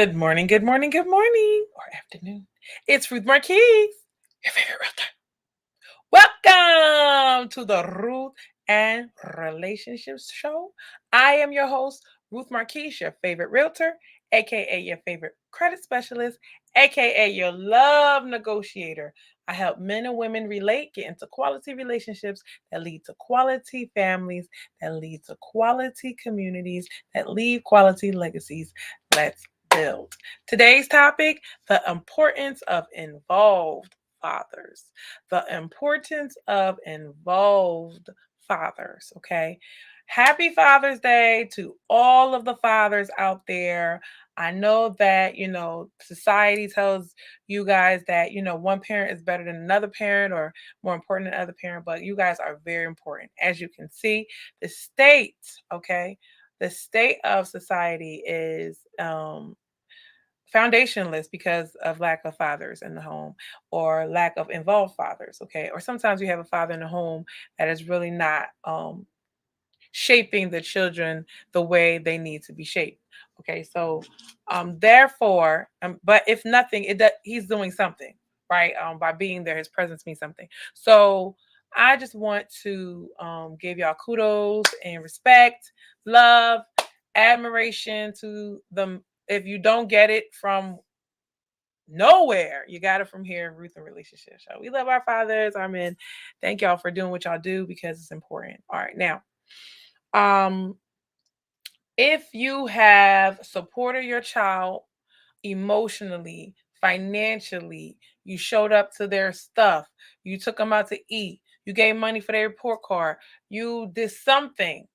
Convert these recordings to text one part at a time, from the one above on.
Good morning, good morning, good morning, or afternoon. It's Ruth Marquise, your favorite realtor. Welcome to the Ruth and Relationships Show. I am your host, Ruth Marquise, your favorite realtor, aka your favorite credit specialist, aka your love negotiator. I help men and women relate, get into quality relationships that lead to quality families, that lead to quality communities, that leave quality legacies. Let's build. Today's topic: the importance of involved fathers. The importance of involved fathers. Okay. Happy Father's Day to all of the fathers out there. I know that, society tells you guys that, one parent is better than another parent or more important than other parent, but you guys are very important. As you can see, the state, okay, the state of society is foundationless because of lack of fathers in the home or lack of involved fathers. Okay, or sometimes you have a father in the home that is really not shaping the children the way they need to be shaped. Okay, so therefore, but if nothing, he's doing something, right? By being there, his presence means something. So I just want to give y'all kudos and respect, love, admiration to them. If you don't get it from nowhere, you got it from here, Ruth and Relationship Show. We love our fathers, our men. Thank y'all for doing what y'all do because it's important. All right, now, um, if you have supported your child emotionally, financially, you showed up to their stuff, you took them out to eat, you gave money for their report card, you did something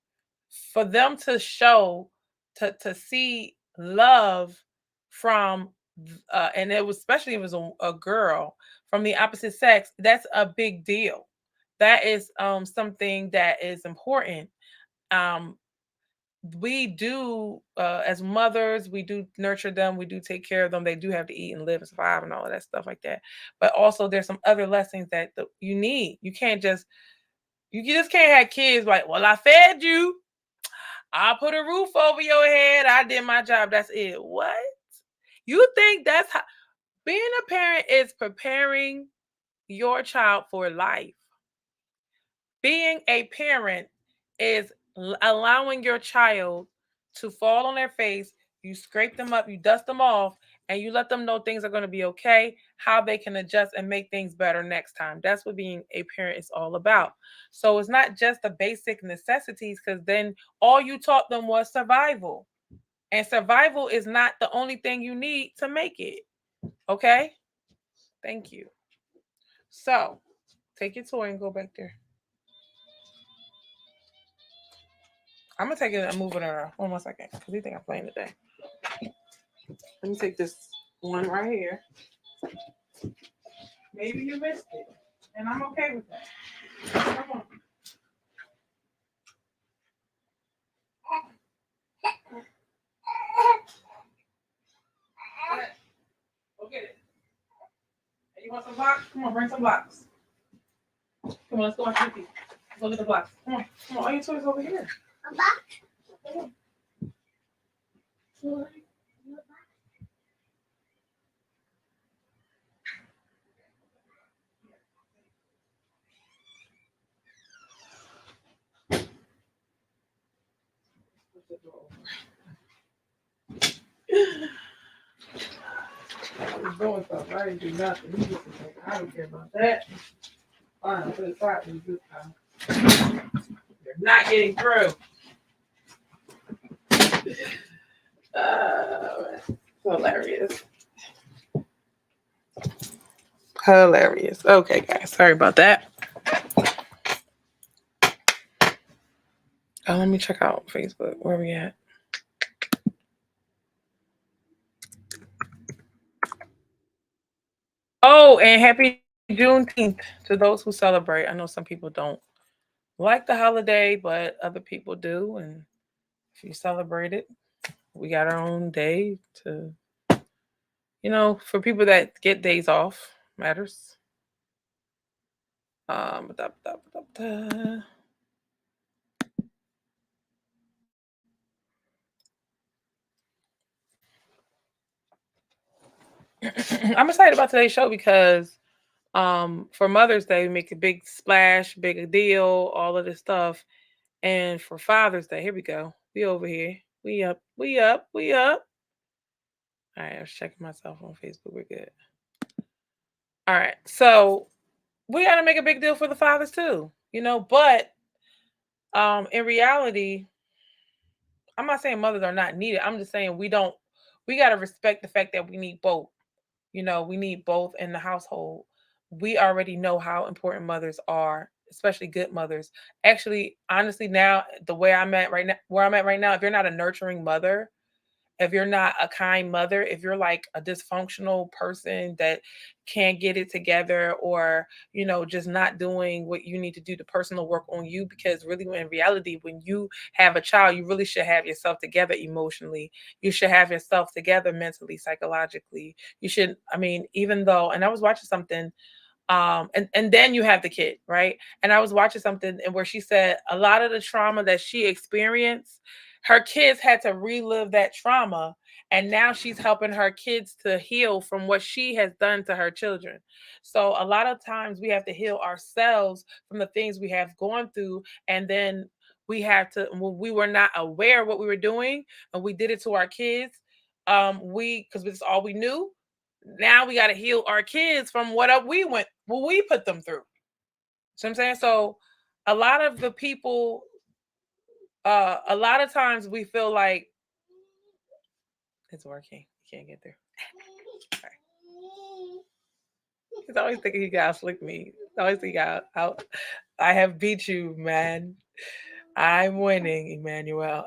for them to show, to see love from, and it was especially if it was a girl from the opposite sex. That's a big deal. That is something that is important. Um, we do as mothers, we do nurture them, we do take care of them. They do have to eat and live and survive and all of that stuff like that. But also there's some other lessons that you need. You just can't have kids like, well, I fed you, I put a roof over your head, I did my job, that's it. What? You think that's how being a parent is preparing your child for life? Being a parent is allowing your child to fall on their face. You scrape them up, you dust them off, and you let them know things are going to be okay, how they can adjust and make things better next time. That's what being a parent is all about. So it's not just the basic necessities, because then all you taught them was survival. And survival is not the only thing you need to make it. Okay? Thank you. So take your toy and go back there. I'm gonna take it and move it around. One more second, because you think I'm playing today. Let me take this one right here. Maybe you missed it, and I'm okay with that. Come on. Go get it. Hey, you want some blocks? Come on, bring some blocks. Come on, let's go watch TV. Let's go get the blocks. Come on, come on. All your toys over here. A box? Come on. I was doing something. I didn't do nothing. He just was like, I don't care about that. Fine, put it sideways this time. You're not getting through. Hilarious. Hilarious. Okay, guys. Sorry about that. Let me check out Facebook. Where we at? Oh, and happy Juneteenth to those who celebrate. I know some people don't like the holiday, but other people do. And if you celebrate it, we got our own day to, for people that get days off, matters. Da, da, da, da. I'm excited about today's show because for Mother's Day, we make a big splash, big deal, all of this stuff. And for Father's Day, here we go. We over here. We up. We up. We up. All right, I was checking myself on Facebook. We're good. All right. So we gotta make a big deal for the fathers too, but in reality, I'm not saying mothers are not needed. I'm just saying we gotta respect the fact that we need both. We need both in the household. We already know how important mothers are, especially good mothers. Actually, honestly, now the way I'm at right now, where I'm at right now, if you're not a nurturing mother, if you're not a kind mother, if you're like a dysfunctional person that can't get it together, or just not doing what you need to do, to personal work on you, because really, in reality, when you have a child, you really should have yourself together emotionally. You should have yourself together mentally, psychologically. You should, I mean, even though, and I was watching something, and then you have the kid, right? And I was watching something and where she said a lot of the trauma that she experienced, her kids had to relive that trauma, and now she's helping her kids to heal from what she has done to her children. So a lot of times we have to heal ourselves from the things we have gone through, and then we have to, when we were not aware of what we were doing and we did it to our kids, we, because it's all we knew, now we got to heal our kids from what we put them through. So I'm saying, so a lot of the people, a lot of times we feel like it's working. You can't get there. Sorry. He's always thinking he got slick me. He's always thinking I have beat you, man. I'm winning, Emmanuel.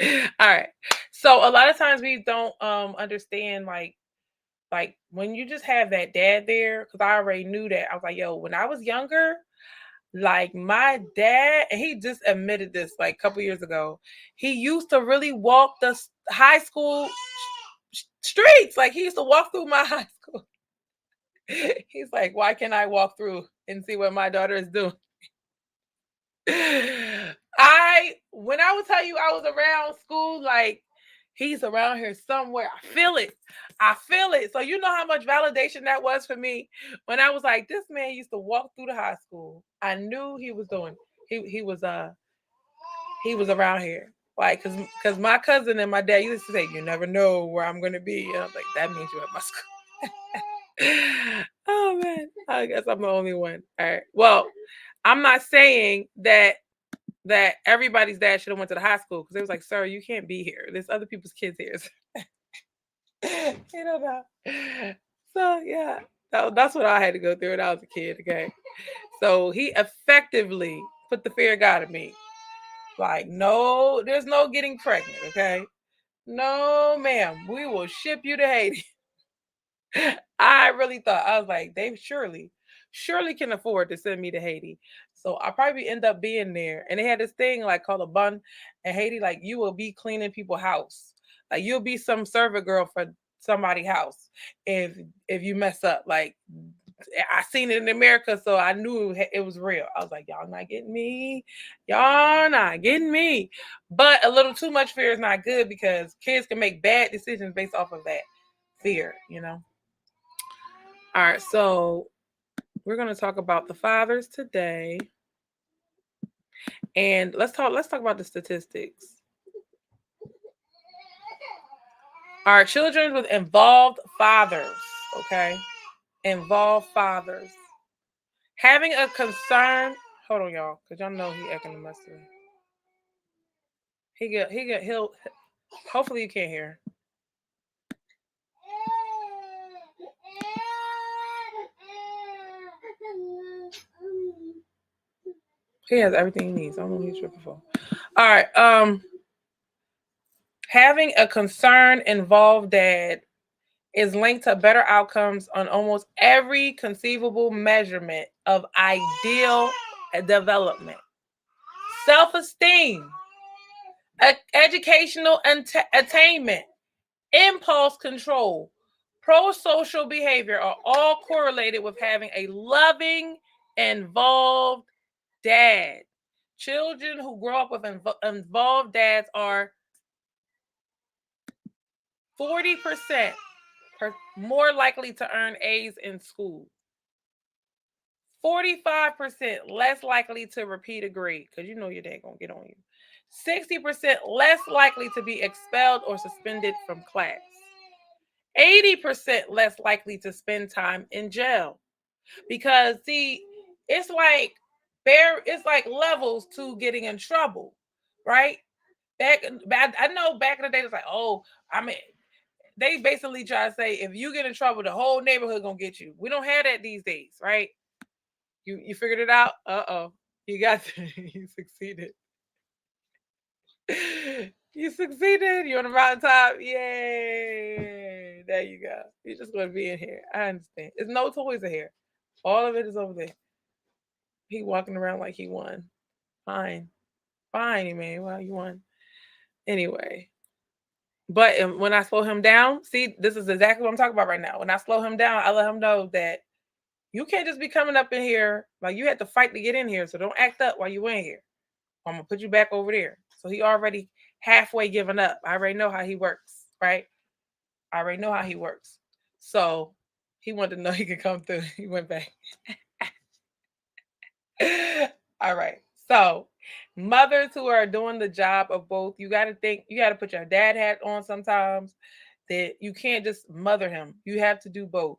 All right. So a lot of times we don't understand, like when you just have that dad there, because I already knew that. I was like, yo, when I was younger, like my dad, and he just admitted this like a couple years ago, he used to really walk the high school streets. Like he used to walk through my high school. He's like, why can't I walk through and see what my daughter is doing? When I would tell you I was around school, like he's around here somewhere. I feel it. I feel it. So you know how much validation that was for me when I was like, this man used to walk through the high school. I knew he was doing. He was around here. Like, cause my cousin and my dad used to say, you never know where I'm gonna be. And I was like, that means you're at my school. Oh man, I guess I'm the only one. All right. Well, I'm not saying that everybody's dad should have went to the high school, because they was like, sir, you can't be here. There's other people's kids here. You know that. So yeah, that's what I had to go through when I was a kid. Okay, so he effectively put the fear of God in me. Like, no, there's no getting pregnant. Okay, no, ma'am, we will ship you to Haiti. I really thought, I was like, they surely can afford to send me to Haiti. So I probably end up being there. And they had this thing like called a bun in Haiti, like you will be cleaning people's house. Like you'll be some servant girl for somebody's house if you mess up. Like I seen it in America, so I knew it was real. I was like, y'all not getting me. Y'all not getting me. But a little too much fear is not good, because kids can make bad decisions based off of that fear. All right, so we're going to talk about the fathers today. And let's talk about the statistics. All right, children with involved fathers, okay? Involved fathers. Having a concern, hold on y'all, cuz y'all know he acting a mess. He'll hopefully you can't hear. He has everything he needs. I don't know what he's tripping for. All right. Having a concerned, involved dad is linked to better outcomes on almost every conceivable measurement of ideal development. Self-esteem, educational attainment, impulse control, pro-social behavior are all correlated with having a loving, involved dad. Children who grow up with involved dads are 40% more likely to earn A's in school. 45% less likely to repeat a grade, because you know your dad gonna get on you. 60% less likely to be expelled or suspended from class. 80% less likely to spend time in jail. Because see, it's like it's like levels to getting in trouble, right? I know back in the day it's like, oh, I mean, they basically try to say if you get in trouble, the whole neighborhood gonna get you. We don't have that these days, right? You figured it out? Uh-oh. You got you succeeded. You succeeded. You're on the mountaintop. Yay. There you go. You're just gonna be in here. I understand. There's no toys in here. All of it is over there. He walking around like he won. Fine. Fine, man. Well, you won. Anyway. But when I slow him down, see, this is exactly what I'm talking about right now. When I slow him down, I let him know that you can't just be coming up in here. Like, you had to fight to get in here. So don't act up while you in here. I'm going to put you back over there. So he already halfway given up. I already know how he works, right? I already know how he works. So he wanted to know he could come through. He went back. All right. So mothers who are doing the job of both, you got to think, you got to put your dad hat on sometimes, that you can't just mother him. You have to do both.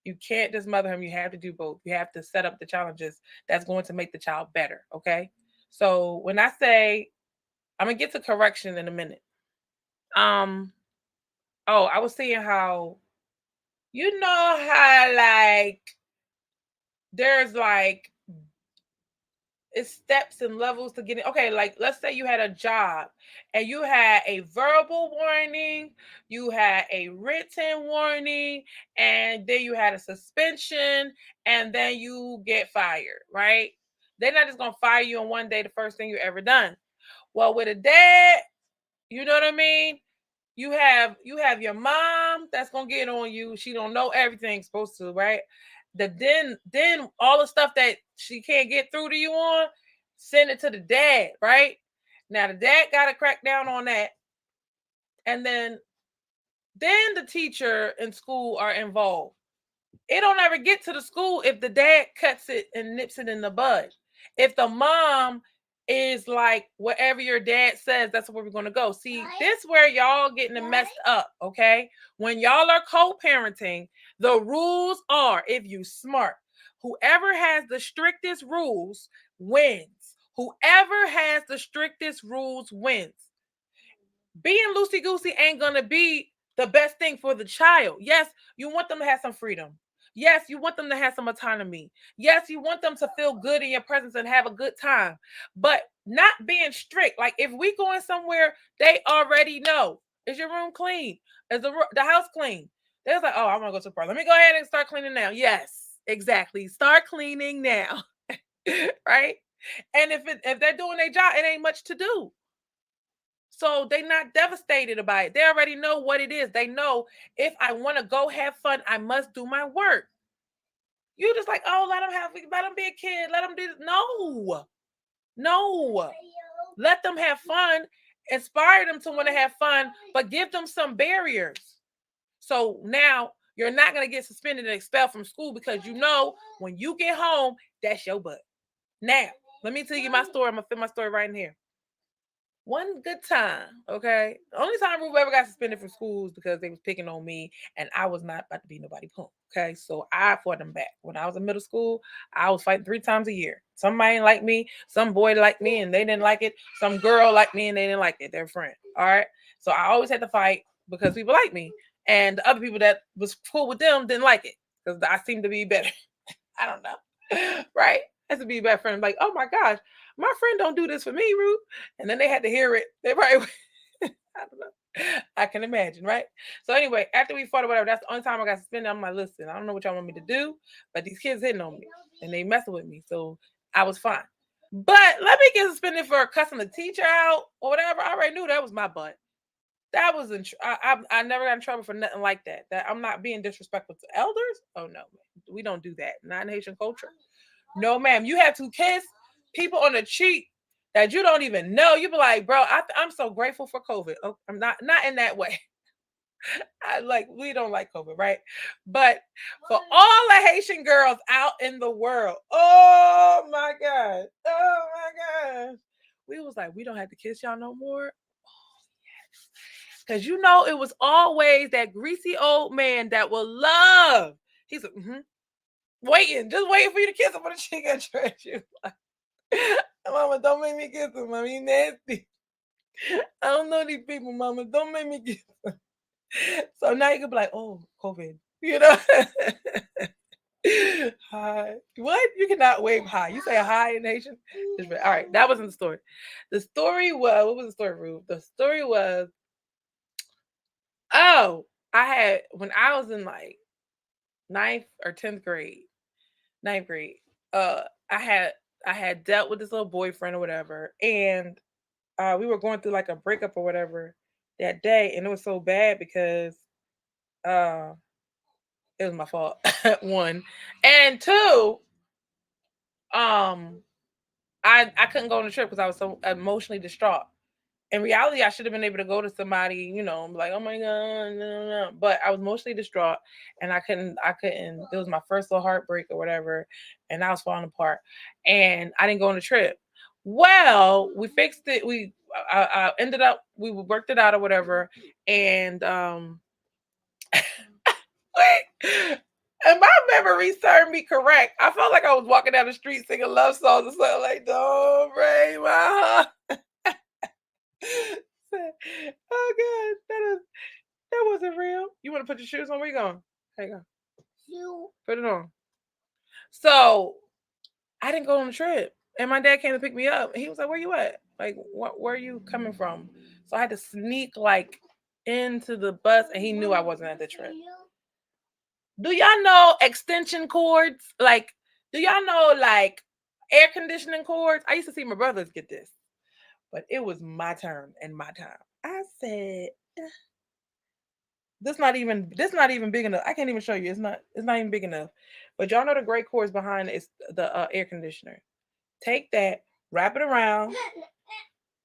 You can't just mother him. You have to do both. You have to set up the challenges that's going to make the child better. Okay. So when I say, I'm gonna get to correction in a minute. Oh, I was saying how, you know how like there's like it's steps and levels to getting, okay, like let's say you had a job and you had a verbal warning, you had a written warning, and then you had a suspension, and then you get fired, right? They're not just gonna fire you on one day, the first thing you ever done. Well, with a dad, you know what I mean? You have your mom that's gonna get on you. She don't know everything supposed to, right? Then all the stuff that she can't get through to you on, send it to the dad, right? Now the dad gotta crack down on that. And then the teacher and school are involved. It don't ever get to the school if the dad cuts it and nips it in the bud. If the mom is like, whatever your dad says, that's where we're going to go. See, this where y'all getting it messed up, okay? When y'all are co-parenting, the rules are, if you smart, whoever has the strictest rules wins. Whoever has the strictest rules wins. Being loosey-goosey ain't going to be the best thing for the child. Yes, you want them to have some freedom. Yes, you want them to have some autonomy. Yes, you want them to feel good in your presence and have a good time, but not being strict. Like if we going somewhere, they already know. Is your room clean? Is the house clean? They're like, oh, I'm gonna go to the park. Let me go ahead and start cleaning now. Yes, exactly. Start cleaning now, right? And if they're doing their job, it ain't much to do. So they're not devastated about it. They already know what it is. They know if I want to go have fun, I must do my work. You just like, oh, let them be a kid. Let them do this. No. Let them have fun. Inspire them to want to have fun, but give them some barriers. So now you're not going to get suspended and expelled from school because you know when you get home, that's your butt. Now, let me tell you my story. I'm going to fit my story right in here. One good time, okay? The only time Ruth ever got suspended from school was because they was picking on me and I was not about to be nobody punk, okay? So I fought them back. When I was in middle school, I was fighting 3 times a year. Somebody didn't like me, some boy liked me and they didn't like it, some girl liked me and they didn't like it, their friend, all right? So I always had to fight because people like me. And the other people that was cool with them didn't like it because I seemed to be better. I don't know, right? I had to be a bad friend. Like, oh my gosh, my friend don't do this for me, Ruth. And then they had to hear it. They probably, I don't know. I can imagine, right? So anyway, after we fought or whatever, that's the only time I got suspended. I'm like, listen, I don't know what y'all want me to do, but these kids hitting on me and they messing with me. So I was fine. But let me get suspended for cussing the teacher out or whatever. I already knew that was my butt. That was I never got in trouble for nothing like that. That I'm not being disrespectful to elders. Oh no, we don't do that. Not in Haitian culture. No, ma'am. You have to kiss people on the cheek that you don't even know. You be like, bro, I'm so grateful for COVID. Oh, I'm not in that way. We don't like COVID, right? But for all the Haitian girls out in the world, oh my God. Oh my gosh. We was like, we don't have to kiss y'all no more. Because it was always that greasy old man that will love. He's like, just waiting for you to kiss him on the cheek and trash you. Like, Mama, don't make me kiss him, Mama. You nasty. I don't know these people, Mama. Don't make me kiss him. So now you can be like, oh, COVID. Hi. What? You cannot wave hi. You say hi in Haitian? All right, that wasn't the story. The story was, what was the story, Ruth? The story was, oh, when I was in like 9th or 10th grade, 9th grade, I had dealt with this little boyfriend or whatever, and we were going through like a breakup or whatever that day, and it was so bad because uh it was my fault. One. And two, um I couldn't go on the trip because I was so emotionally distraught. In reality, I should have been able to go to somebody, like, oh my God, no. But I was emotionally distraught and I couldn't, it was my first little heartbreak or whatever, and I was falling apart. And I didn't go on the trip. Well, we fixed it. I ended up, we worked it out or whatever. And wait. And my memory served me correct. I felt like I was walking down the street singing love songs and something like, don't break my heart. Oh God, that wasn't real. You want to put your shoes on? Where you going? There you go. Put it on. So I didn't go on the trip, and my dad came to pick me up. He was like, "Where you at? Like, where are you coming from?" So I had to sneak like into the bus, and he knew I wasn't at the trip. Do y'all know extension cords? Like, do y'all know like air conditioning cords? I used to see my brothers get this, but it was my turn and my time. I said, this not even big enough. I can't even show you. It's not even big enough. But y'all know the gray cords behind it's the air conditioner. Take that, wrap it around,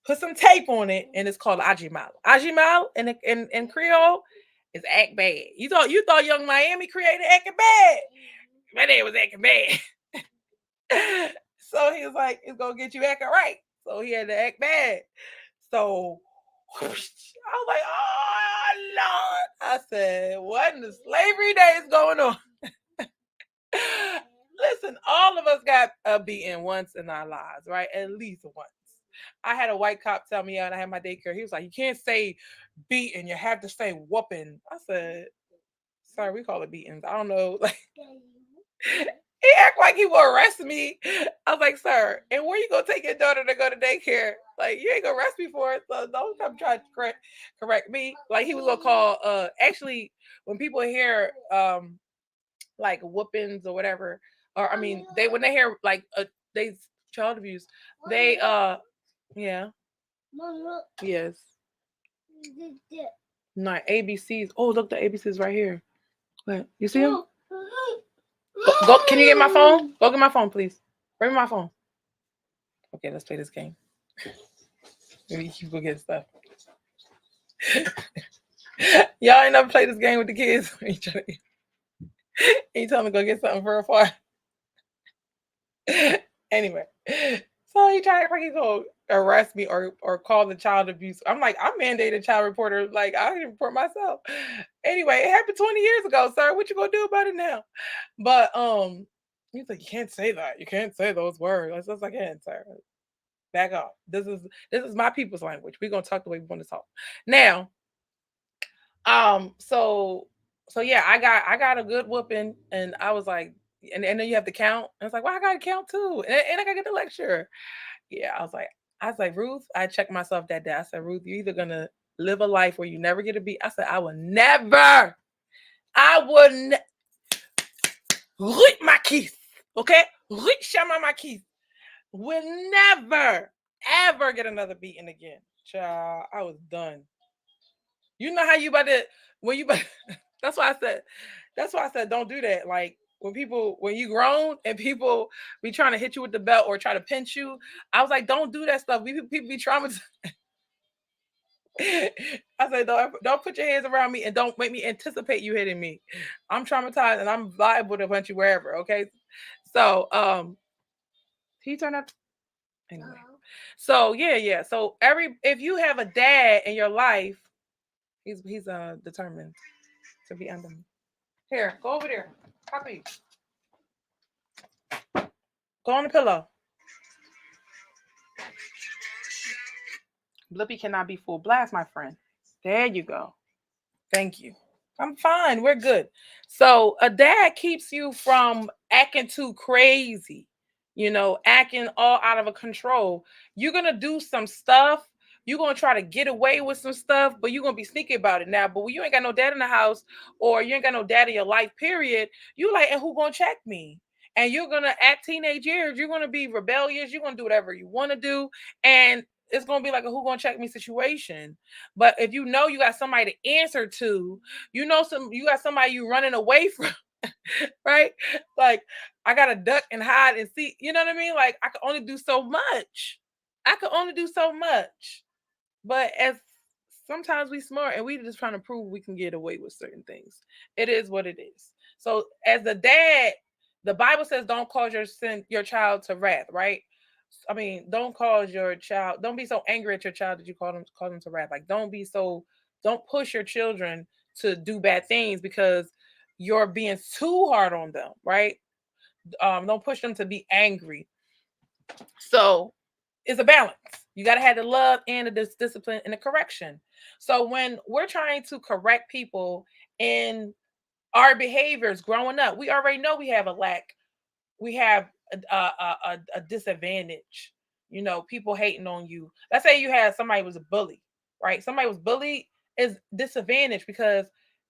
put some tape on it, and it's called Ajimal. Ajimal in Creole is act bad. You thought Young Miami created acting bad. My name was acting bad. So he was like, it's gonna get you acting right. So he had to act bad. So I was like, oh Lord. I said, what in the slavery days going on? Listen, all of us got beaten once in our lives, right? At least once. I had a white cop tell me out. I had my daycare. He was like, you can't say beating, you have to say whooping. I said, sorry, we call it beatings. I don't know. Like, he act like he will arrest me. I was like, sir, and where you gonna take your daughter to go to daycare? Like, you ain't gonna arrest me for it, so don't come try to correct me. Like, he was gonna call actually when people hear like whoopings or whatever, or I mean when they hear like they child abuse, they yeah. Yes. Not ABCs. Oh, look, the ABCs right here. What? You see them? Go, can you get my phone? Go get my phone, please. Bring me my phone. Okay, let's play this game. Maybe you go get stuff. Y'all ain't never played this game with the kids. You tell me to go get something for a far. Anyway, so he tried to go arrest me or call the child abuse. I'm like, I'm mandated child reporter. Like, I can report myself. Anyway, it happened 20 years ago, sir. What you gonna do about it now? But he's like, you can't say that. You can't say those words. I like, yeah, sir. Back off. This is my people's language. We're gonna talk the way we want to talk. Now, so yeah, I got a good whooping, and I was like, and then you have to count. And it's like, well, I gotta count too, and I gotta get the lecture. Yeah, I was like, Ruth, I checked myself that day. I said, Ruth, you're either gonna live a life where you never get a beat. I said, I will never, I wouldn't read my keys. Okay? Read Shama my keys. Will never, ever get another beating again. Child, I was done. You know how you about to that's why I said don't do that. Like when you grown and people be trying to hit you with the belt or try to pinch you, I was like, don't do that stuff. People be traumatized. I say, don't put your hands around me and don't make me anticipate you hitting me. I'm traumatized and I'm liable to punch you wherever. Okay. So, he turned out anyway. So yeah. So if you have a dad in your life, he's determined to be under me. Here, go over there. Poppy, go on the pillow. Blippy cannot be full blast, my friend. There you go. Thank you. I'm fine. We're good. So a dad keeps you from acting too crazy, acting all out of a control. You're gonna do some stuff. You're gonna try to get away with some stuff, but you're gonna be sneaky about it now. But when you ain't got no dad in the house, or you ain't got no dad in your life, period, you like, and who gonna check me? And you're gonna at teenage years, you're gonna be rebellious, you're gonna do whatever you want to do, and it's gonna be like a who gonna check me situation. But if you know you got somebody to answer to, you got somebody you running away from, right? Like, I gotta duck and hide and see, you know what I mean? Like, I can only do so much. I can only do so much. But as sometimes we smart and we just trying to prove we can get away with certain things. It is what it is. So as the dad, the Bible says don't cause your child to wrath, right? I mean, don't cause your child, don't be so angry at your child that you call them to wrath. Like, don't push your children to do bad things because you're being too hard on them, right? Don't push them to be angry. So it's a balance. You got to have the love and the discipline and the correction. So when we're trying to correct people in our behaviors growing up, we already know we have a lack. We have a disadvantage. People hating on you. Let's say you had somebody was a bully, right? Somebody was bullied is disadvantaged because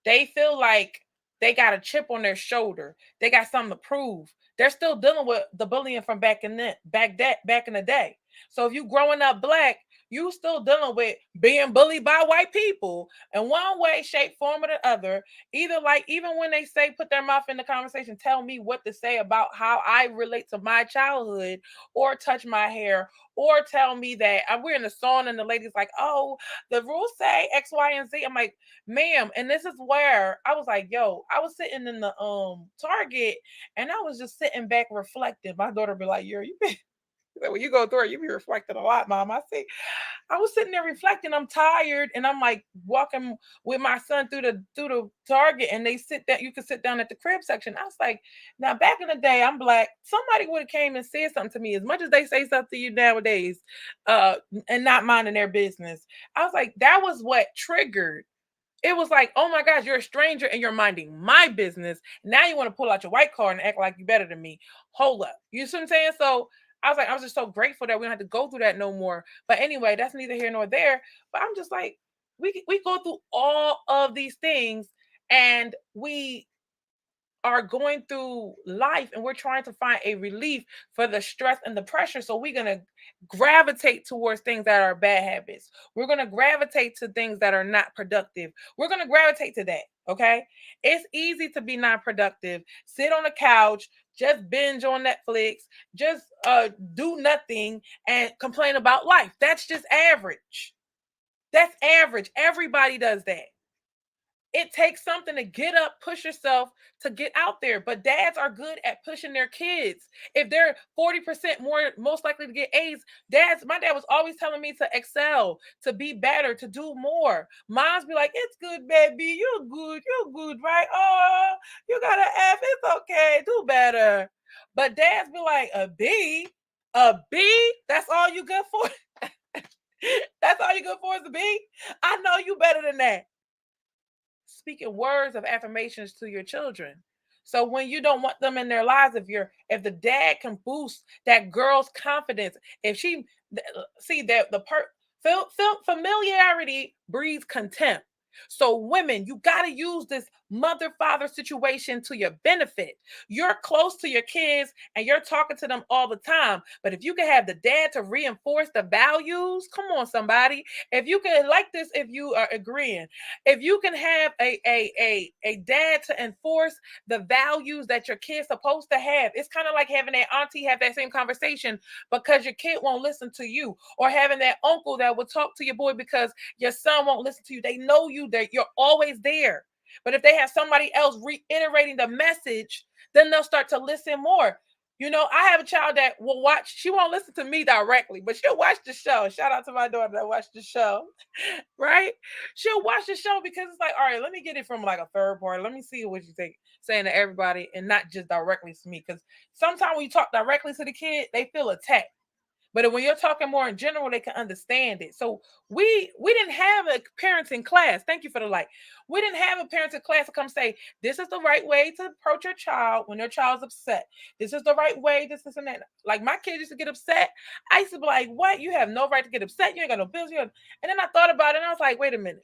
they feel like they got a chip on their shoulder. They got something to prove. They're still dealing with the bullying from back in the day. So if you growing up black, you still dealing with being bullied by white people in one way, shape, form, or the other. Either like even when they say put their mouth in the conversation, tell me what to say about how I relate to my childhood, or touch my hair, or tell me that we're in the song and the lady's like, oh, the rules say X, Y, and Z. I'm like, ma'am, and this is where I was like, yo, I was sitting in the Target and I was just sitting back reflecting. My daughter be like, you been when you go through it, you be reflecting a lot, mom. I was sitting there reflecting. I'm tired, and I'm like walking with my son through the Target, and they sit down. You can sit down at the crib section. I was like, now back in the day, I'm black. Somebody would have came and said something to me. As much as they say something to you nowadays, and not minding their business, I was like, that was what triggered. It was like, oh my gosh, you're a stranger and you're minding my business. Now you want to pull out your white card and act like you're better than me. Hold up. You see what I'm saying? So I was like, I was just so grateful that we don't have to go through that no more. But anyway, that's neither here nor there. But I'm just like, we go through all of these things and we are going through life and we're trying to find a relief for the stress and the pressure. So we're going to gravitate towards things that are bad habits. We're going to gravitate to things that are not productive. We're going to gravitate to that. Okay. It's easy to be non productive, sit on the couch, just binge on Netflix, just do nothing and complain about life. That's just average. That's average. Everybody does that. It takes something to get up, push yourself to get out there. But dads are good at pushing their kids. If they're 40% more most likely to get A's, my dad was always telling me to excel, to be better, to do more. Moms be like, it's good, baby. You're good, right? Oh, you got an F. It's okay. Do better. But dads be like, a B? A B? That's all you good for? That's all you good for is a B? I know you better than that. Speaking words of affirmations to your children. So when you don't want them in their lives, if the dad can boost that girl's confidence, if she see that familiarity breeds contempt. So women, you got to use this mother-father situation to your benefit. You're close to your kids and you're talking to them all the time. But if you can have the dad to reinforce the values, come on, somebody. If you can like this, if you are agreeing, if you can have a dad to enforce the values that your kid's supposed to have, it's kind of like having that auntie have that same conversation because your kid won't listen to you, or having that uncle that will talk to your boy because your son won't listen to you. They know you, that you're always there. But if they have somebody else reiterating the message, then they'll start to listen more. You know, I have a child that will watch, she won't listen to me directly, but she'll watch the show. Shout out to my daughter that watched the show, right? She'll watch the show because it's like, all right, let me get it from like a third party. Let me see what you think, saying to everybody and not just directly to me. Because sometimes when you talk directly to the kid, they feel attacked. But when you're talking more in general, they can understand it. So we didn't have a parenting class. Thank you for the like. We didn't have a parenting class to come say, this is the right way to approach your child when your child's upset. This is the right way, this and that. Like my kids used to get upset. I used to be like, what? You have no right to get upset. You ain't got no bills. And then I thought about it and I was like, wait a minute.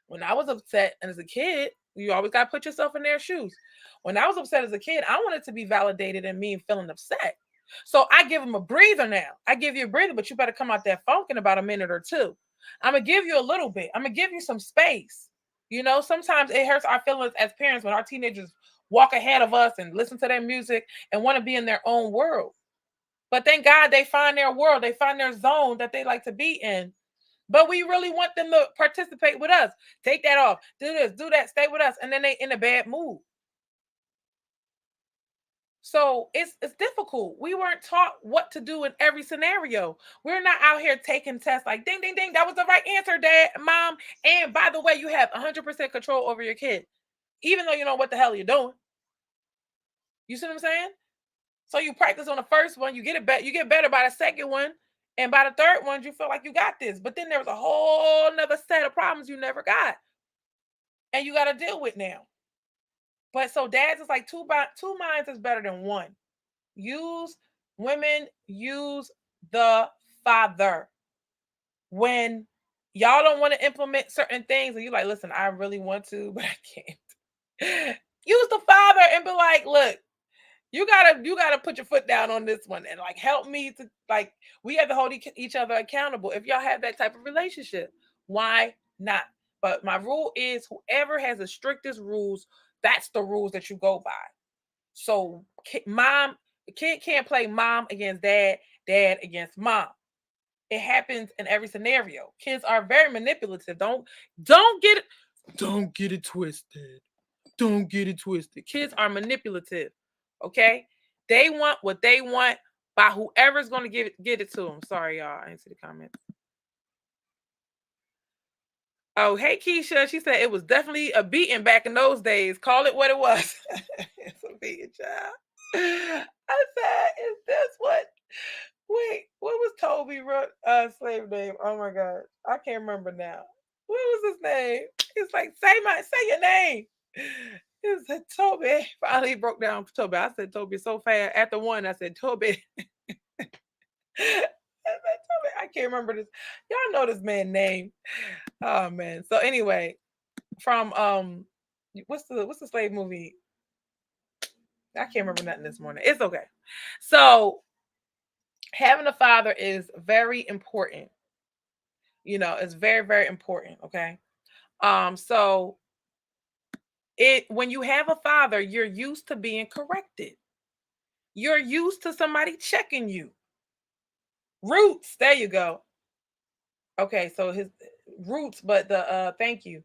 When I was upset and as a kid, you always got to put yourself in their shoes. When I was upset as a kid, I wanted to be validated in me feeling upset. So I give them a breather now. I give you a breather, but you better come out that funk in about a minute or two. I'm going to give you a little bit. I'm going to give you some space. You know, sometimes it hurts our feelings as parents when our teenagers walk ahead of us and listen to their music and want to be in their own world. But thank God they find their world. They find their zone that they like to be in. But we really want them to participate with us. Take that off. Do this, do that, stay with us. And then they in a bad mood. So it's difficult. We weren't taught what to do in every scenario. We're not out here taking tests like ding, ding, ding. That was the right answer, dad, mom. And by the way, you have 100% control over your kid, even though you know what the hell you're doing. You see what I'm saying? So you practice on the first one, you get it better. You get better by the second one. And by the third one, you feel like you got this. But then there was a whole nother set of problems you never got. And you got to deal with now. But so dads is like two minds is better than one. Use the father. When y'all don't want to implement certain things and you're like, listen, I really want to, but I can't. Use the father and be like, look, you gotta put your foot down on this one and like help me to, like, we have to hold each other accountable. If y'all have that type of relationship, why not? But my rule is whoever has the strictest rules, that's the rules that you go by. So kid can't play mom against dad, dad against mom. It happens in every scenario. Kids are very manipulative. Don't get it twisted. Don't get it twisted. Kids are manipulative. Okay? They want what they want by whoever's going to get it to them. Sorry, y'all. I didn't see the comments. Oh, hey, Keisha. She said it was definitely a beating back in those days. Call it what it was. It's a beating, child. I said, is this what? Wait, what was Toby slave name? Oh my god, I can't remember now. What was his name? He's like, say your name. He said Toby. Finally broke down for Toby. I said Toby so fast. After one, I said Toby. I can't remember this. Y'all know this man's name. Oh man. So anyway, from what's the slave movie? I can't remember nothing this morning. It's okay. So having a father is very important. You know, it's very, very important. Okay. So when you have a father, you're used to being corrected. You're used to somebody checking you. Roots, there you go. Okay, so his Roots, but the thank you.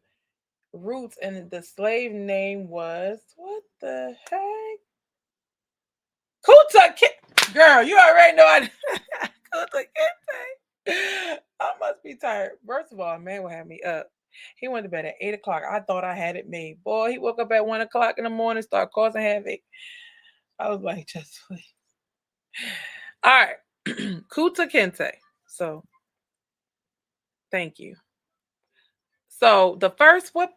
Roots, and the slave name was what the heck? Kunta Kinte. Girl, you already know I Kunta Kinte. I must be tired. First of all, man will have me up. He went to bed at 8 o'clock. I thought I had it made. Boy, he woke up at 1 o'clock in the morning, started causing havoc. I was like, just please. All right. Kunta Kinte. So thank you. So the first what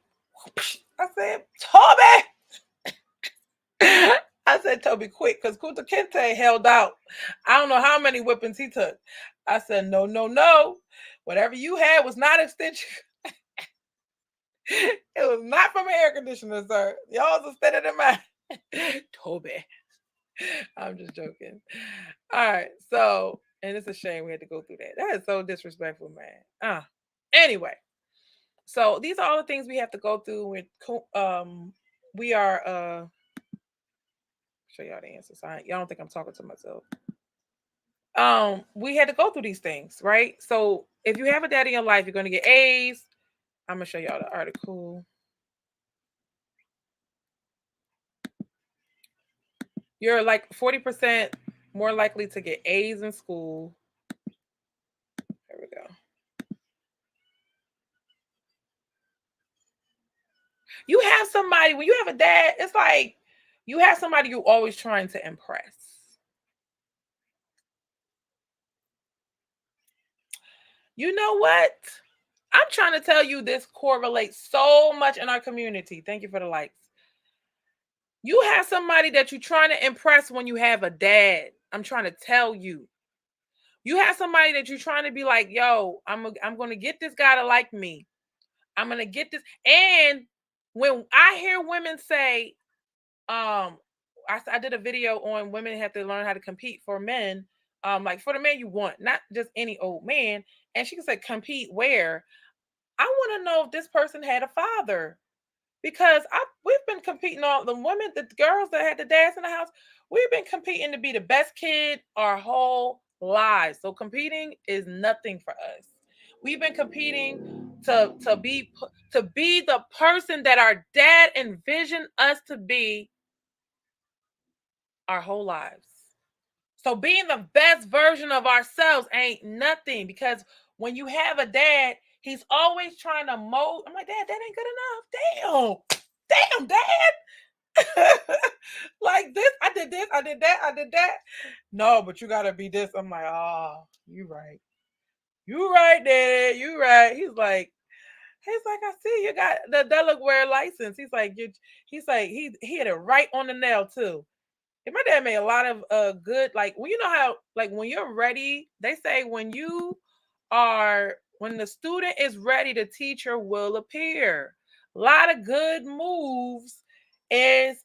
I said, Toby. I said Toby quick because Kunta Kinte held out. I don't know how many whippings he took. I said, no. Whatever you had was not extension. It was not from an air conditioner, sir. Y'all just steady in mind. Toby. I'm just joking. All right. So, and it's a shame we had to go through that. That is so disrespectful, man. Anyway, so these are all the things we have to go through with we are show y'all the answers. Y'all don't think I'm talking to myself. We had to go through these things, right? So if you have a dad in your life, you're gonna get A's. I'm gonna show y'all the article. You're like 40% more likely to get A's in school. There we go. You have somebody, when you have a dad, it's like you have somebody you're always trying to impress. You know what? I'm trying to tell you this correlates so much in our community. Thank you for the likes. You have somebody that you're trying to impress when you have a dad. I'm trying to tell you. You have somebody that you're trying to be like, yo, I'm going to get this guy to like me. I'm going to get this. And when I hear women say, I did a video on women have to learn how to compete for men. Like for the man you want, not just any old man. And she can say, compete where? I want to know if this person had a father. Because we've been competing, all the women, the girls that had the dads in the house, we've been competing to be the best kid our whole lives. So competing is nothing for us. We've been competing to be the person that our dad envisioned us to be our whole lives. So being the best version of ourselves ain't nothing, because when you have a dad, he's always trying to mold. I'm like, Dad, that ain't good enough. Damn, Dad. Like this, I did this, I did that, I did that. No, but you gotta be this. I'm like, oh, you right. You right, Dad. You right. He's like, I see you got the Delaware license. He's like, he hit it right on the nail too. And my dad made a lot of good, like, well, you know how, like, when you're ready, they say when the student is ready, the teacher will appear. A lot of good moves is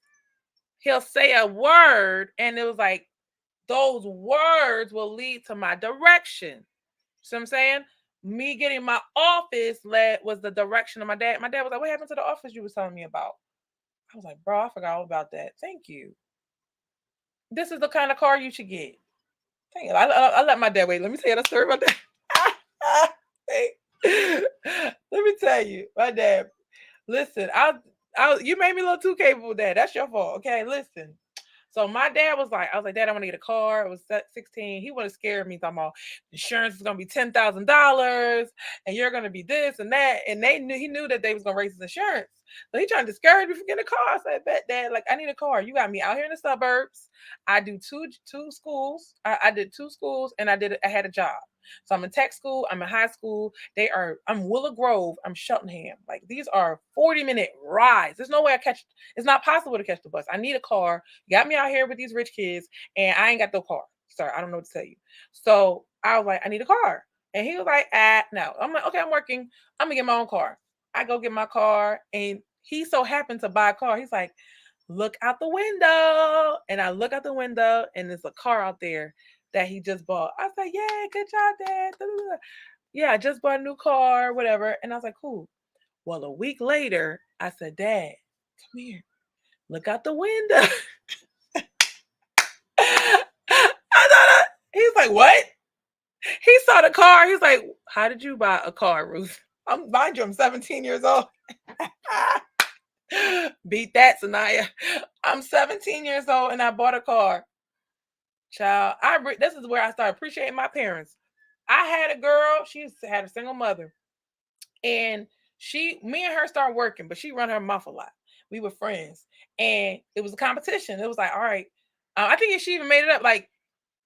he'll say a word, and it was like those words will lead to my direction. See what I'm saying? Me getting my office was the direction of my dad. My dad was like, what happened to the office you was telling me about? I was like, bro, I forgot all about that. Thank you. This is the kind of car you should get. Dang it, I let my dad wait. Let me tell you the story about that. Hey, let me tell you, my dad. Listen, you made me a little too capable, Dad. That's your fault. Okay, listen. So my dad was like, I was like, Dad, I want to get a car. It was 16. He wanted to scare me, talking about insurance is gonna be $10,000, and you're gonna be this and that. And he knew that they was gonna raise his insurance. So he trying to discourage me from getting a car. I said, Bet, Dad, like I need a car. You got me out here in the suburbs. I do two schools. I did two schools, and I had a job. So I'm in tech school, I'm in high school. I'm Willow Grove, I'm Cheltenham. Like these are 40-minute rides. There's no way it's not possible to catch the bus. I need a car. You got me out here with these rich kids, and I ain't got no car. Sir, I don't know what to tell you. So I was like, I need a car. And he was like, no. I'm like, okay, I'm working. I'm gonna get my own car. I go get my car, and he so happened to buy a car. He's like, look out the window. And I look out the window, and there's a car out there that he just bought. I was like, yeah, good job, Dad. Yeah, I just bought a new car, whatever. And I was like, cool. Well, a week later, I said, Dad, come here. Look out the window. He's like, what? He saw the car. He's like, how did you buy a car, Ruth? Mind you, I'm 17 years old. Beat that, Sanaya. I'm 17 years old and I bought a car. Child, this is where I started appreciating my parents. I had a girl, she had a single mother. And me and her started working, but she run her mouth a lot. We were friends. And it was a competition. It was like, all right. I think she even made it up like,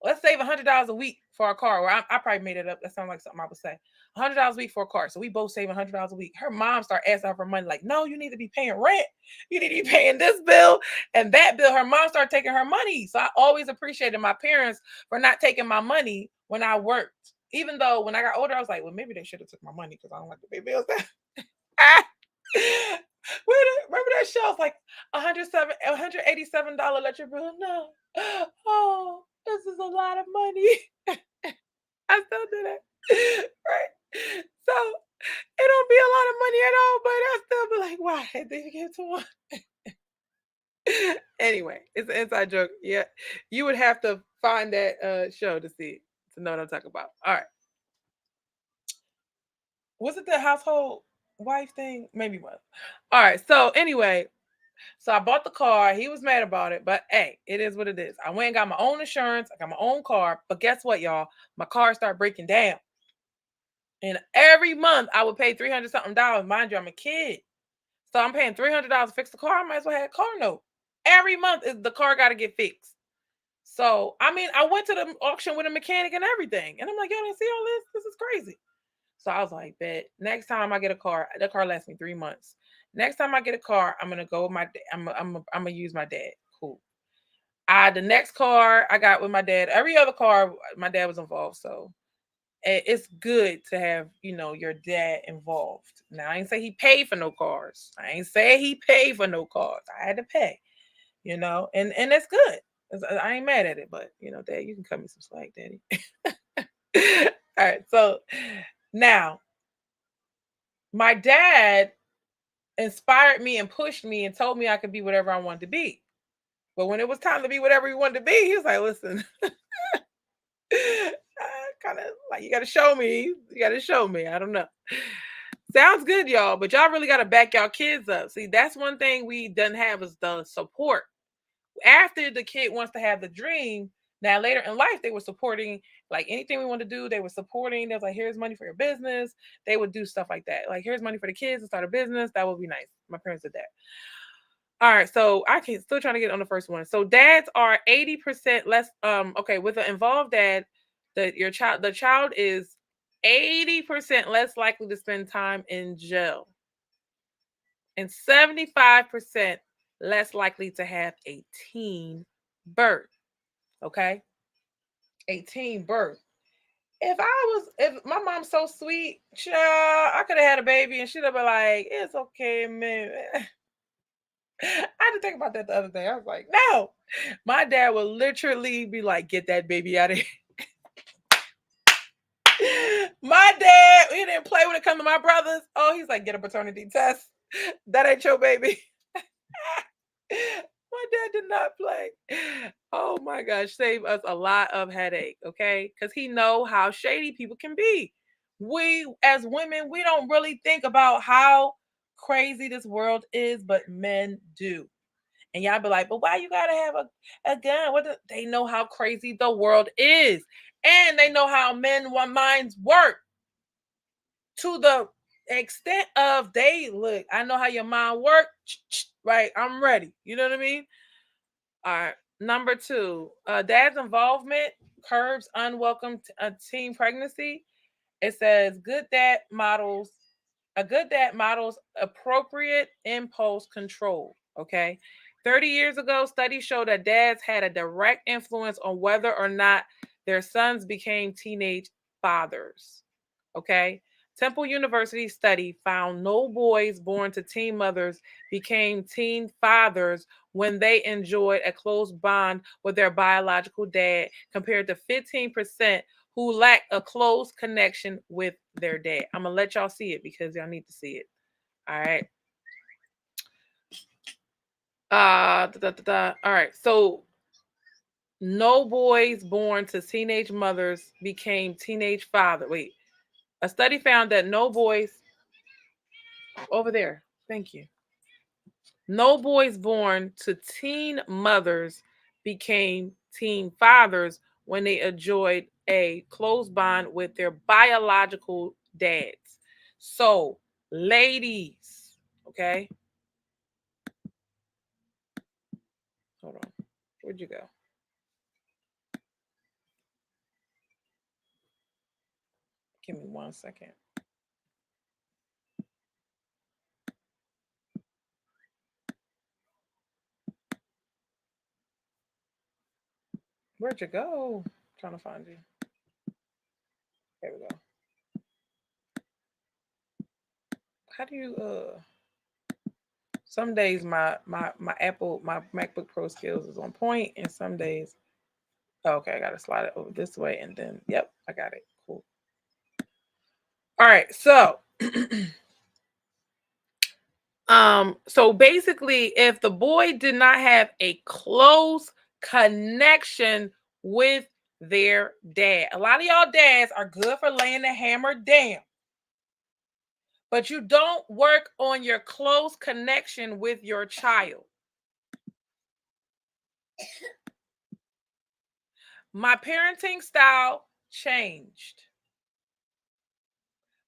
let's save $100 a week for a car. Or I probably made it up. That sounds like something I would say. $100 a week for a car. So we both save $100 a week. Her mom started asking her for money. Like, no, you need to be paying rent. You need to be paying this bill and that bill. Her mom started taking her money. So I always appreciated my parents for not taking my money when I worked. Even though when I got older, I was like, well, maybe they should have took my money because I don't like to pay bills. Remember that show? It's like $187 electric bill. No. Oh, this is a lot of money. I still do that. Right. So it don't be a lot of money at all, but I still be like, why did you give to one? Anyway, it's an inside joke. Yeah. You would have to find that show to see it, to know what I'm talking about. All right. Was it the household wife thing? Maybe it was. All right. So anyway, so I bought the car. He was mad about it, but hey, it is what it is. I went and got my own insurance. I got my own car. But guess what, y'all? My car started breaking down. And every month I would pay 300 something dollars. Mind you, I'm a kid. So I'm paying $300 to fix the car. I might as well have a car note. Every month the car got to get fixed. So I mean, I went to the auction with a mechanic and everything. And I'm like, yo, they see all this? This is crazy. So I was like, bet next time I get a car, the car lasts me 3 months. Next time I get a car, I'm gonna go with my I'm gonna use my dad. Cool. The next car I got with my dad, every other car, my dad was involved. So it's good to have, your dad involved. Now I ain't say he paid for no cars. I ain't say he paid for no cars. I had to pay, and that's good. I ain't mad at it, but Dad, you can cut me some slack, Daddy. All right. So now my dad inspired me and pushed me and told me I could be whatever I wanted to be. But when it was time to be whatever he wanted to be, he was like, listen, kind of like, you got to show me. You got to show me. I don't know. Sounds good, y'all, but y'all really got to back y'all kids up. See, that's one thing we didn't have is the support. After the kid wants to have the dream, now later in life, they were supporting like anything we want to do. They were supporting. They was like, here's money for your business. They would do stuff like that. Like, here's money for the kids to start a business. That would be nice. My parents did that. All right, so I can still trying to get on the first one. So dads are 80% less. Okay, with an involved dad, the child is 80% less likely to spend time in jail, and 75% less likely to have a teen birth. Okay, a teen birth. If my mom's so sweet, child, I could have had a baby and she'd have been like, it's okay, man. I had to think about that the other day. I was like, no, my dad would literally be like, get that baby out of here. My dad, he didn't play when it comes to my brothers. Oh, he's like, get a paternity test. That ain't your baby. My dad did not play. Oh my gosh, save us a lot of headache, okay? Because he know how shady people can be. We as women, we don't really think about how crazy this world is, but men do. And y'all be like, but why you gotta have a gun? They know how crazy the world is. And they know how minds work to the extent of they look, I know how your mind work. Right, I'm ready. You know what I mean? All right. Number two, dad's involvement curbs unwelcome teen pregnancy. It says a good dad models appropriate impulse control. Okay. 30 years ago, studies show that dads had a direct influence on whether or not their sons became teenage fathers. Okay. Temple University study found no boys born to teen mothers became teen fathers when they enjoyed a close bond with their biological dad, compared to 15% who lack a close connection with their dad. I'm gonna let y'all see it because y'all need to see it. All right. All right. So no boys born to teenage mothers became teenage father. Wait. A study found that no boys over there. Thank you. No boys born to teen mothers became teen fathers when they enjoyed a close bond with their biological dads. So, ladies, okay? Hold on. Where'd you go? Give me 1 second. Where'd you go? I'm trying to find you. There we go. How do you Some days my MacBook Pro skills is on point, and some days, okay, I gotta slide it over this way, and then yep, I got it. Cool. All right, so so basically, if the boy did not have a close connection with their dad, a lot of y'all dads are good for laying the hammer down, but you don't work on your close connection with your child. My parenting style changed.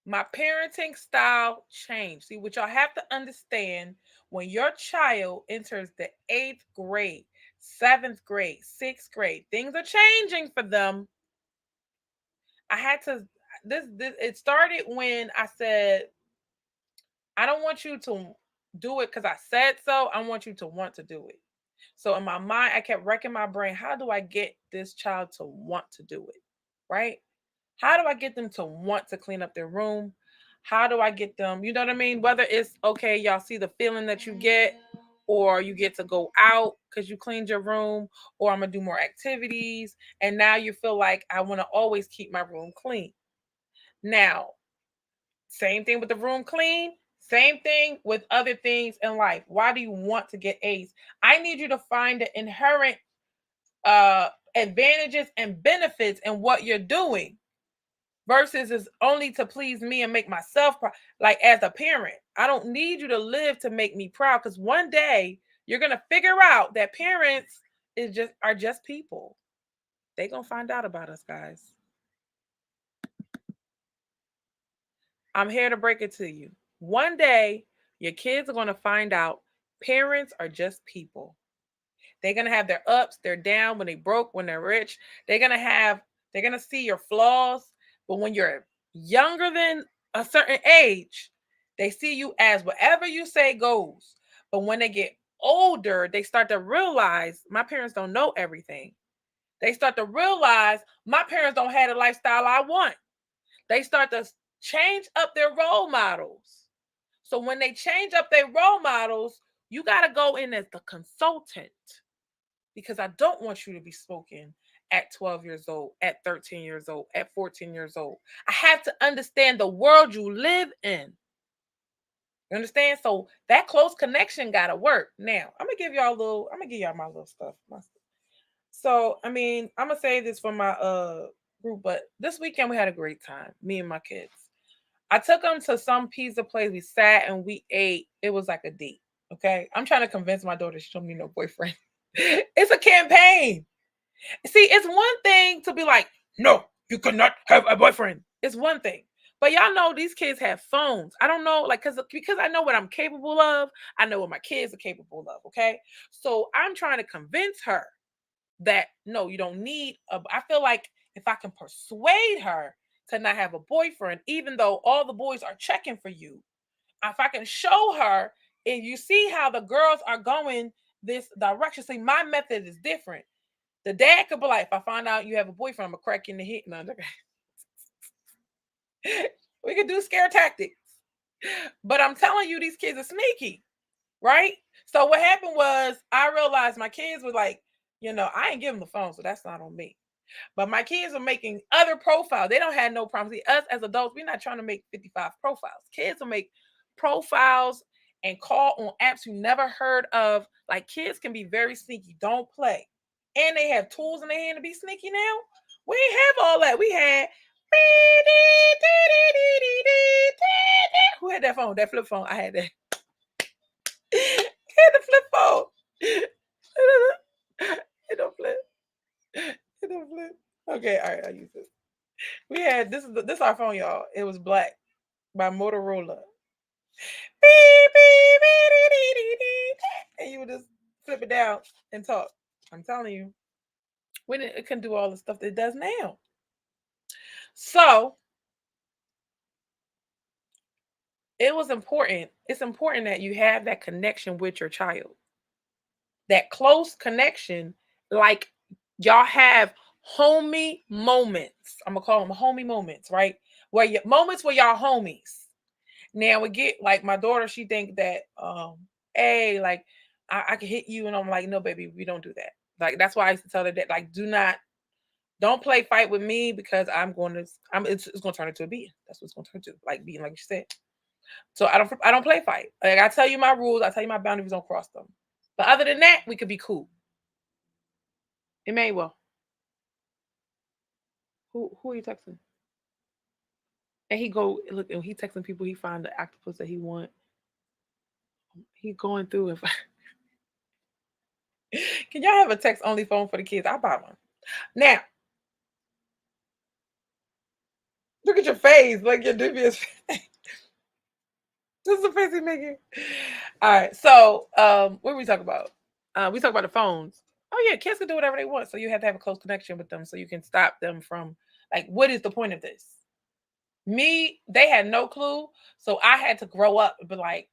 My parenting style changed. See, what y'all have to understand, when your child enters the 8th grade, 7th grade, 6th grade, things are changing for them. I had to, this it started when I said, I don't want you to do it because I said so. I want you to want to do it. So in my mind, I kept wrecking my brain. How do I get this child to want to do it? Right? How do I get them to want to clean up their room? How do I get them, you know what I mean? Whether it's okay, y'all see the feeling that you get, or you get to go out because you cleaned your room, or I'm gonna do more activities. And now you feel like I want to always keep my room clean. Now, same thing with the room clean, same thing with other things in life. Why do you want to get A's? I need you to find the inherent advantages and benefits in what you're doing versus is only to please me and make myself proud. Like, as a parent, I don't need you to live to make me proud, because one day you're gonna figure out that parents are just people. They gonna find out about us, guys. I'm here to break it to you. One day your kids are gonna find out parents are just people. They're gonna have their ups, their down, when they broke, when they're rich. They're gonna see your flaws. But when you're younger than a certain age, they see you as whatever you say goes. But when they get older, they start to realize my parents don't know everything. They start to realize my parents don't have the lifestyle I want. They start to change up their role models. So when they change up their role models, you got to go in as the consultant, because I don't want you to be spoken at 12 years old, at 13 years old, at 14 years old. I have to understand the world you live in. You understand? So that close connection got to work. Now, I'm going to give y'all my little stuff. So, I mean, I'm going to say this for my group, but this weekend we had a great time, me and my kids. I took them to some pizza place. We sat and we ate. It was like a date. Okay. I'm trying to convince my daughter she don't need no boyfriend. It's a campaign. See, it's one thing to be like, no, you cannot have a boyfriend. It's one thing. But y'all know these kids have phones. I don't know, like, because I know what I'm capable of. I know what my kids are capable of. Okay. So I'm trying to convince her that no, you don't need I feel like if I can persuade her to not have a boyfriend, even though all the boys are checking for you, if I can show her, and you see how the girls are going this direction. See, my method is different. The dad could be like, if I find out you have a boyfriend, I'm gonna crack you in the head. No, we could do scare tactics. But I'm telling you, these kids are sneaky, right? So what happened was I realized my kids were like, I ain't give them the phone, so that's not on me. But my kids are making other profiles. They don't have no problems. See, us as adults, we're not trying to make 55 profiles. Kids will make profiles and call on apps you never heard of. Like, kids can be very sneaky. Don't play. And they have tools in their hand to be sneaky now. We ain't have all that. We had who had that phone? That flip phone. I had that. Had the flip phone. It don't flip. It don't flip. Okay, all right, I'll use this. We had this our phone, y'all. It was black by Motorola. And you would just flip it down and talk. I'm telling you, it can do all the stuff that it does now. So it was important. It's important that you have that connection with your child, that close connection. Like, y'all have homie moments. I'm gonna call them homie moments, right? Moments where y'all homies. Now we get, like, my daughter, she think that hey, like I can hit you, and I'm like, no, baby, we don't do that. Like that's why I used to tell her that, like, don't play fight with me because it's going to turn into a beating. That's what it's going to turn to, like beating, like you said. So I don't play fight. Like I tell you my rules, I tell you my boundaries, don't cross them. But other than that, we could be cool. Emmanuel, who are you texting? And he go look, and he texting people. He find the octopus that he want. He going through it. Can y'all have a text only phone for the kids? I'll buy one. Now, look at your face, like your dubious face. This is the face he's making. All right. So, what were we talking about? We talk about the phones. Oh yeah, kids can do whatever they want. So you have to have a close connection with them so you can stop them from, like, what is the point of this? Me, they had no clue. So I had to grow up and be like,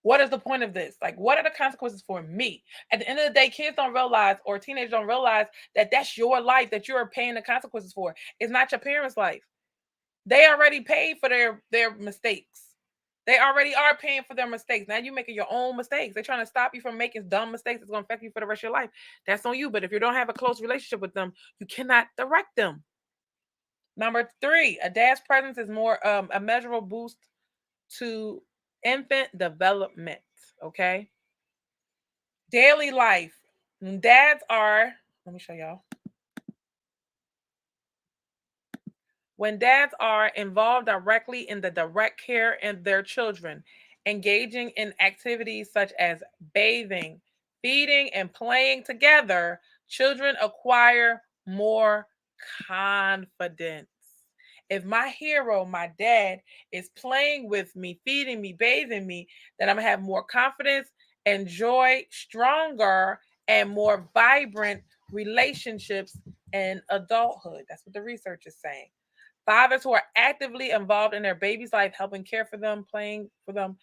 what is the point of this? Like, what are the consequences for me? At the end of the day, kids don't realize, or teenagers don't realize, that that's your life that you're paying the consequences for. It's not your parents' life. They already paid for their mistakes. They already are paying for their mistakes. Now you're making your own mistakes. They're trying to stop you from making dumb mistakes that's going to affect you for the rest of your life. That's on you. But if you don't have a close relationship with them, you cannot direct them. Number 3, a dad's presence is more a measurable boost to infant development. Okay. Daily life. Dads are, let me show y'all. When dads are involved directly in the direct care of their children, engaging in activities such as bathing, feeding, and playing together, children acquire more confidence. If my hero, my dad, is playing with me, feeding me, bathing me, then I'm going to have more confidence and joy, stronger and more vibrant relationships in adulthood. That's what the research is saying. Fathers who are actively involved in their baby's life, helping care for them, playing for them,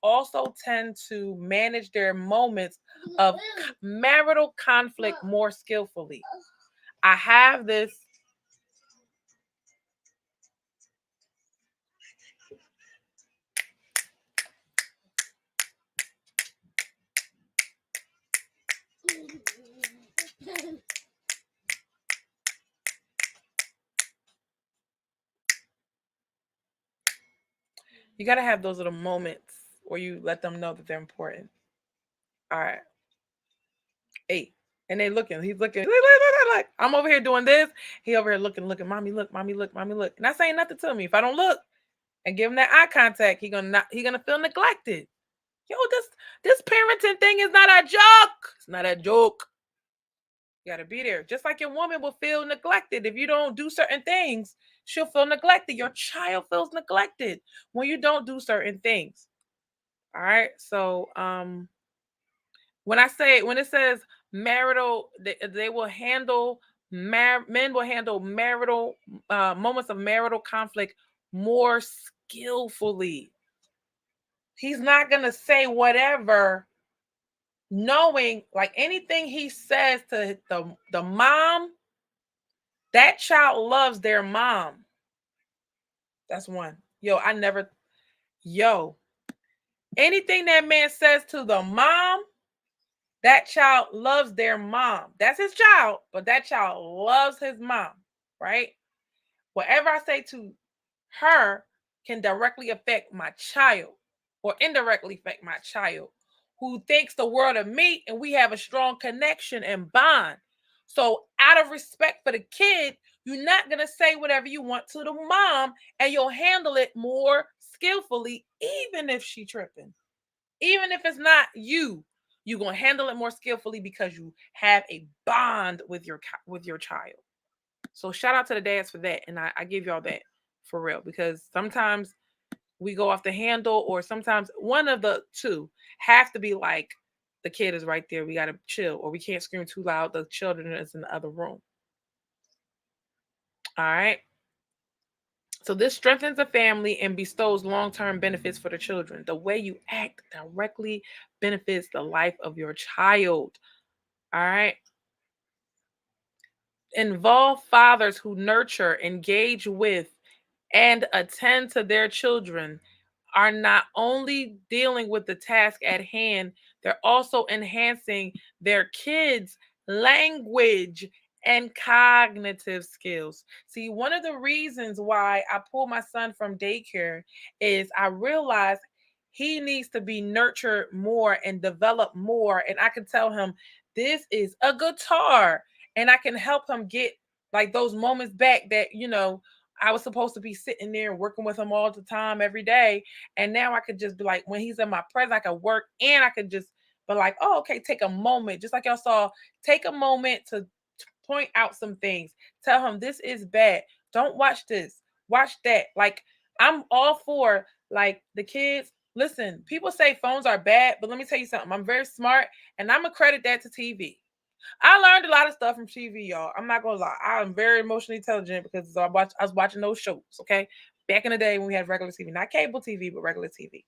also tend to manage their moments of marital conflict more skillfully. I have this. You got to have those little moments where you let them know that they're important. All right. 8. And they looking. He's looking. Like, I'm over here doing this. He over here looking. Mommy, look. Mommy, look. Mommy, look. And that's saying nothing to me. If I don't look and give him that eye contact, he gonna feel neglected. Yo, this parenting thing is not a joke. It's not a joke. You gotta be there. Just like your woman will feel neglected if you don't do certain things, she'll feel neglected. Your child feels neglected when you don't do certain things. All right. So when it says marital, they will handle men will handle marital moments of marital conflict more skillfully. He's not gonna say whatever, knowing, like, anything he says to the mom, that child loves their mom. That's one. Yo, anything that man says to the mom, that child loves their mom. That's his child, but that child loves his mom, right? Whatever I say to her can directly affect my child or indirectly affect my child, who thinks the world of me, and we have a strong connection and bond. So out of respect for the kid, you're not going to say whatever you want to the mom, and you'll handle it more skillfully, even if she tripping. Even if it's not you, you're going to handle it more skillfully because you have a bond with your child. So shout out to the dads for that. And I give y'all that for real, because sometimes we go off the handle, or sometimes one of the two have to be like, the kid is right there, we got to chill, or we can't scream too loud, the children is in the other room. All right. So this strengthens the family and bestows long-term benefits for the children. The way you act directly benefits the life of your child. All right. Involve fathers who nurture, engage with, and attend to their children are not only dealing with the task at hand, they're also enhancing their kids' language and cognitive skills. See, one of the reasons why I pulled my son from daycare is I realized he needs to be nurtured more and develop more. And I can tell him this is a guitar, and I can help him get like those moments back that, I was supposed to be sitting there and working with him all the time, every day. And now I could just be like, when he's in my presence, I could work and I could just be like, oh, okay, take a moment. Just like y'all saw, take a moment to point out some things. Tell him this is bad. Don't watch this. Watch that. Like, I'm all for like the kids. Listen, people say phones are bad, but let me tell you something. I'm very smart and I'm gonna credit that to TV. I learned a lot of stuff from TV, y'all. I'm not gonna lie. I'm very emotionally intelligent because I was watching those shows, okay? Back in the day when we had regular TV, not cable TV, but regular TV.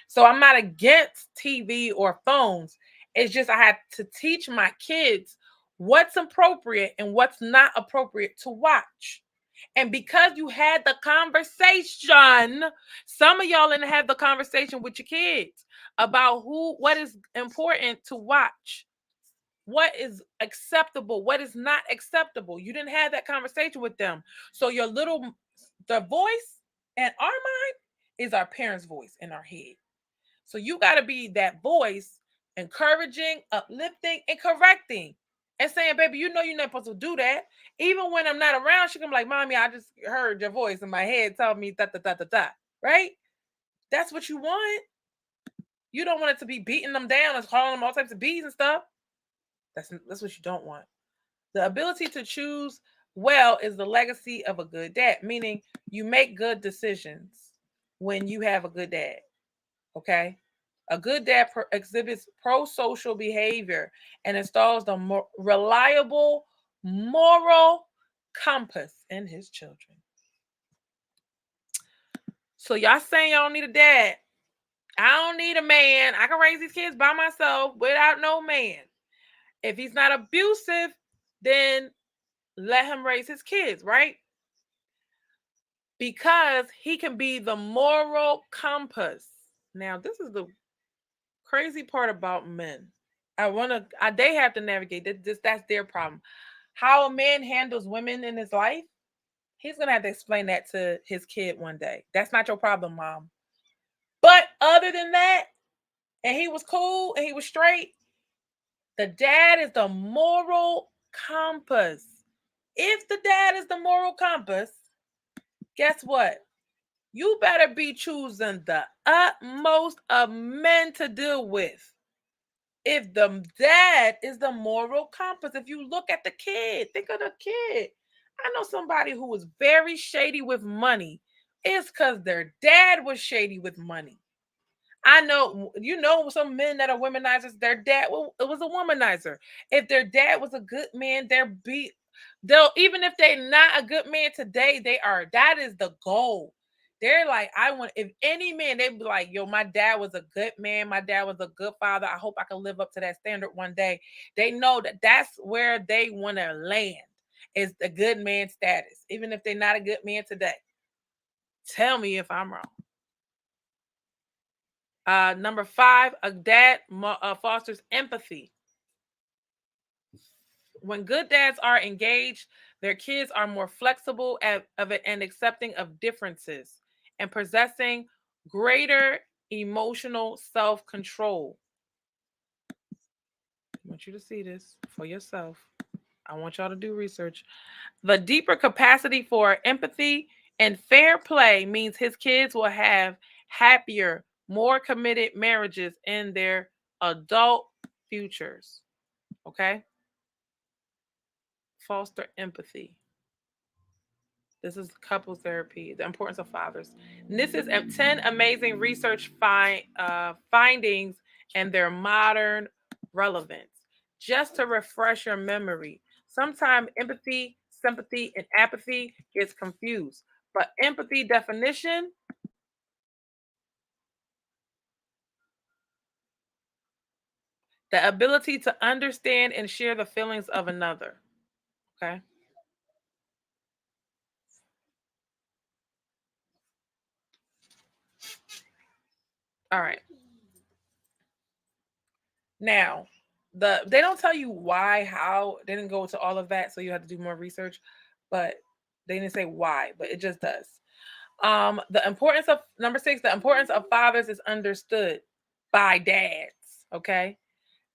So I'm not against TV or phones. It's just I had to teach my kids what's appropriate and what's not appropriate to watch. And because you had the conversation, some of y'all didn't have the conversation with your kids about what is important to watch, what is acceptable, what is not acceptable. You didn't have that conversation with them. So the voice in our mind is our parents' voice in our head. So you got to be that voice, encouraging, uplifting, and correcting. And saying, baby, you're not supposed to do that. Even when I'm not around, she can be like, Mommy, I just heard your voice in my head telling me da da da da da. Right? That's what you want. You don't want it to be beating them down and calling them all types of bees and stuff. That's what you don't want. The ability to choose well is the legacy of a good dad, meaning you make good decisions when you have a good dad. Okay? A good dad exhibits pro-social behavior and installs the reliable moral compass in his children. So y'all saying y'all don't need a dad. I don't need a man. I can raise these kids by myself without no man. If he's not abusive, then let him raise his kids, right? Because he can be the moral compass. Now, this is the crazy part about men. They have to navigate this. That's their problem. How a man handles women in his life, he's gonna have to explain that to his kid one day. That's not your problem, mom. But other than that, and he was cool and he was straight, the dad is the moral compass. If the dad is the moral compass, guess what? You better be choosing the utmost of men to deal with. If the dad is the moral compass, if you look at the kid, think of the kid. I know somebody who was very shady with money. It's because their dad was shady with money. I know, some men that are womanizers, their dad was a womanizer. If their dad was a good man, they'll, even if they're not a good man today, that is the goal. They're like, if any man, they'd be like, yo, my dad was a good man. My dad was a good father. I hope I can live up to that standard one day. They know that that's where they want to land, is the good man status, even if they're not a good man today. Tell me if I'm wrong. Number 5, a dad fosters empathy. When good dads are engaged, their kids are more flexible and accepting of differences and possessing greater emotional self-control. I want you to see this for yourself. I want y'all to do research. The deeper capacity for empathy and fair play means his kids will have happier, more committed marriages in their adult futures. Okay? Foster empathy. This is couples therapy, the importance of fathers. And this is 10 amazing research findings and their modern relevance. Just to refresh your memory, sometimes empathy, sympathy, and apathy gets confused. But empathy definition: the ability to understand and share the feelings of another. Okay. All right. Now, they don't tell you why, how. They didn't go into all of that, so you have to do more research. But they didn't say why, but it just does. The importance of number 6, the importance of fathers is understood by dads. Okay.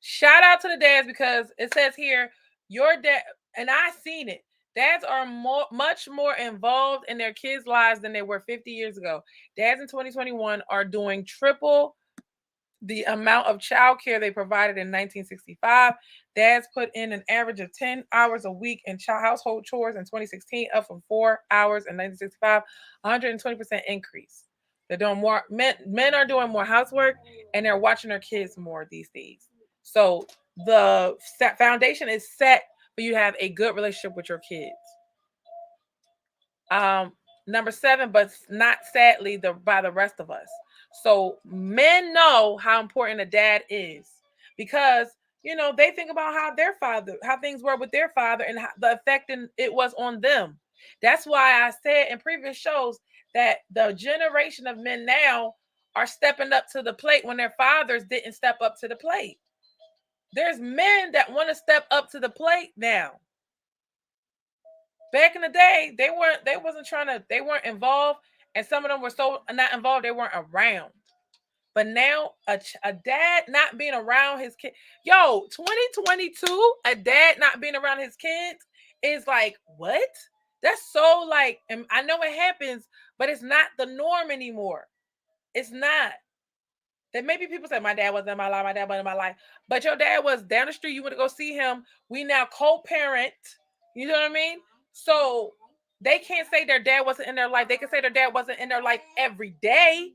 Shout out to the dads because it says here, your dad, and I seen it. Dads are much more involved in their kids' lives than they were 50 years ago. Dads in 2021 are doing triple the amount of child care they provided in 1965. Dads put in an average of 10 hours a week in household chores in 2016, up from 4 hours in 1965, 120% increase. They're doing more, men are doing more housework and they're watching their kids more these days. So the foundation is set for you to have a good relationship with your kids. Number 7, but not sadly by the rest of us. So men know how important a dad is because they think about how things were with their father and how the effect it was on them. That's why I said in previous shows that the generation of men now are stepping up to the plate when their fathers didn't step up to the plate. There's men that want to step up to the plate now. Back in the day, they weren't involved, and some of them were so not involved they weren't around. But now a dad not being around his kid, 2022, a dad not being around his kids is like, what? That's so like, and I know it happens, but it's not the norm anymore. It's not. That maybe people say my dad wasn't in my life, but your dad was down the street. You went to go see him. We now co-parent. You know what I mean? So they can't say their dad wasn't in their life. They can say their dad wasn't in their life every day.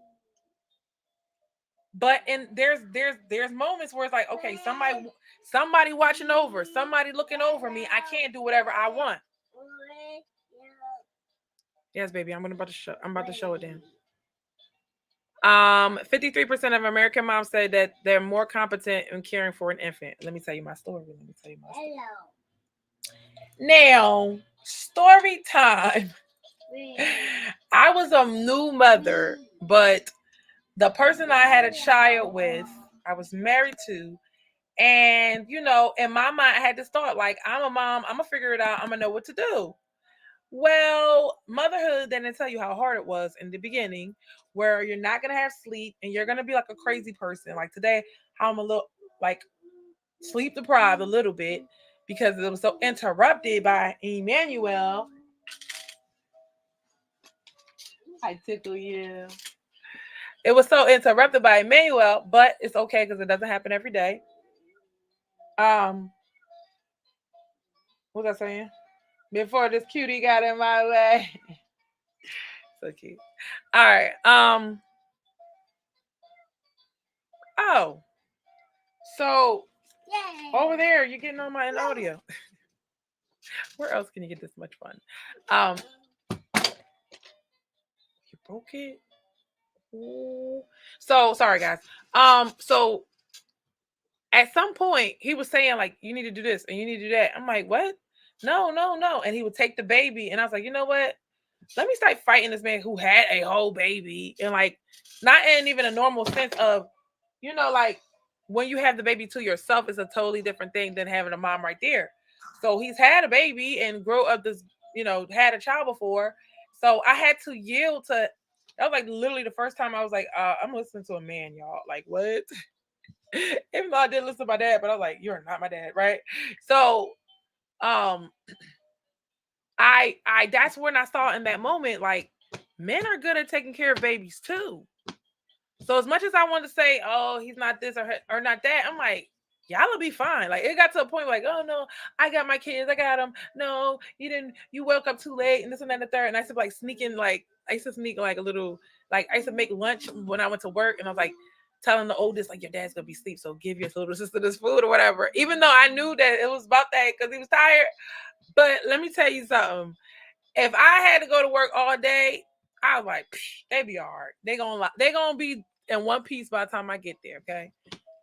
But there's moments where it's like, okay, somebody watching over, somebody looking over me. I can't do whatever I want. Yes, baby, I'm about to show it then. 53% of American moms say that they're more competent in caring for an infant. Let me tell you my story. Now, story time. I was a new mother, but the person I had a child with, I was married to, and in my mind, I had to start like, I'm a mom, I'm gonna figure it out, I'm gonna know what to do. Well, motherhood didn't tell you how hard it was in the beginning, where you're not gonna have sleep and you're gonna be like a crazy person. Like today, how I'm a little like sleep deprived a little bit because it was so interrupted by Emmanuel. I tickle you. It was so interrupted by Emmanuel, but it's okay because it doesn't happen every day. What was I saying? Before this cutie got in my way. So cute. All right. Oh. So over there, you're getting on my audio. Where else can you get this much fun? You broke it. Ooh. So sorry, guys. So at some point he was saying like, you need to do this and you need to do that. I'm like, what? No. And he would take the baby, and I was like, you know what? Let me start fighting this man who had a whole baby, and like, not in even a normal sense of, like when you have the baby to yourself is a totally different thing than having a mom right there. So he's had a baby and grow up this, had a child before. So I had to yield to. That was like literally the first time I was like, I'm listening to a man, y'all. Like, what? Even though I did listen to my dad, but I was like, you're not my dad, right? So, I that's when I saw in that moment, like, men are good at taking care of babies too. So as much as I want to say, oh, he's not this or not that, I'm like, y'all will be fine. Like, it got to a point like, oh no, I got my kids, I got them. No, you didn't. You woke up too late, and this and that and the third. And I used to like sneaking, like I used to sneak like a little, like I used to make lunch when I went to work, and I was like telling the oldest, like, your dad's gonna be asleep, so give your little sister this food or whatever. Even though I knew that it was about that because he was tired. But let me tell you something. If I had to go to work all day, I was like, they be all right. They gonna be in one piece by the time I get there. Okay,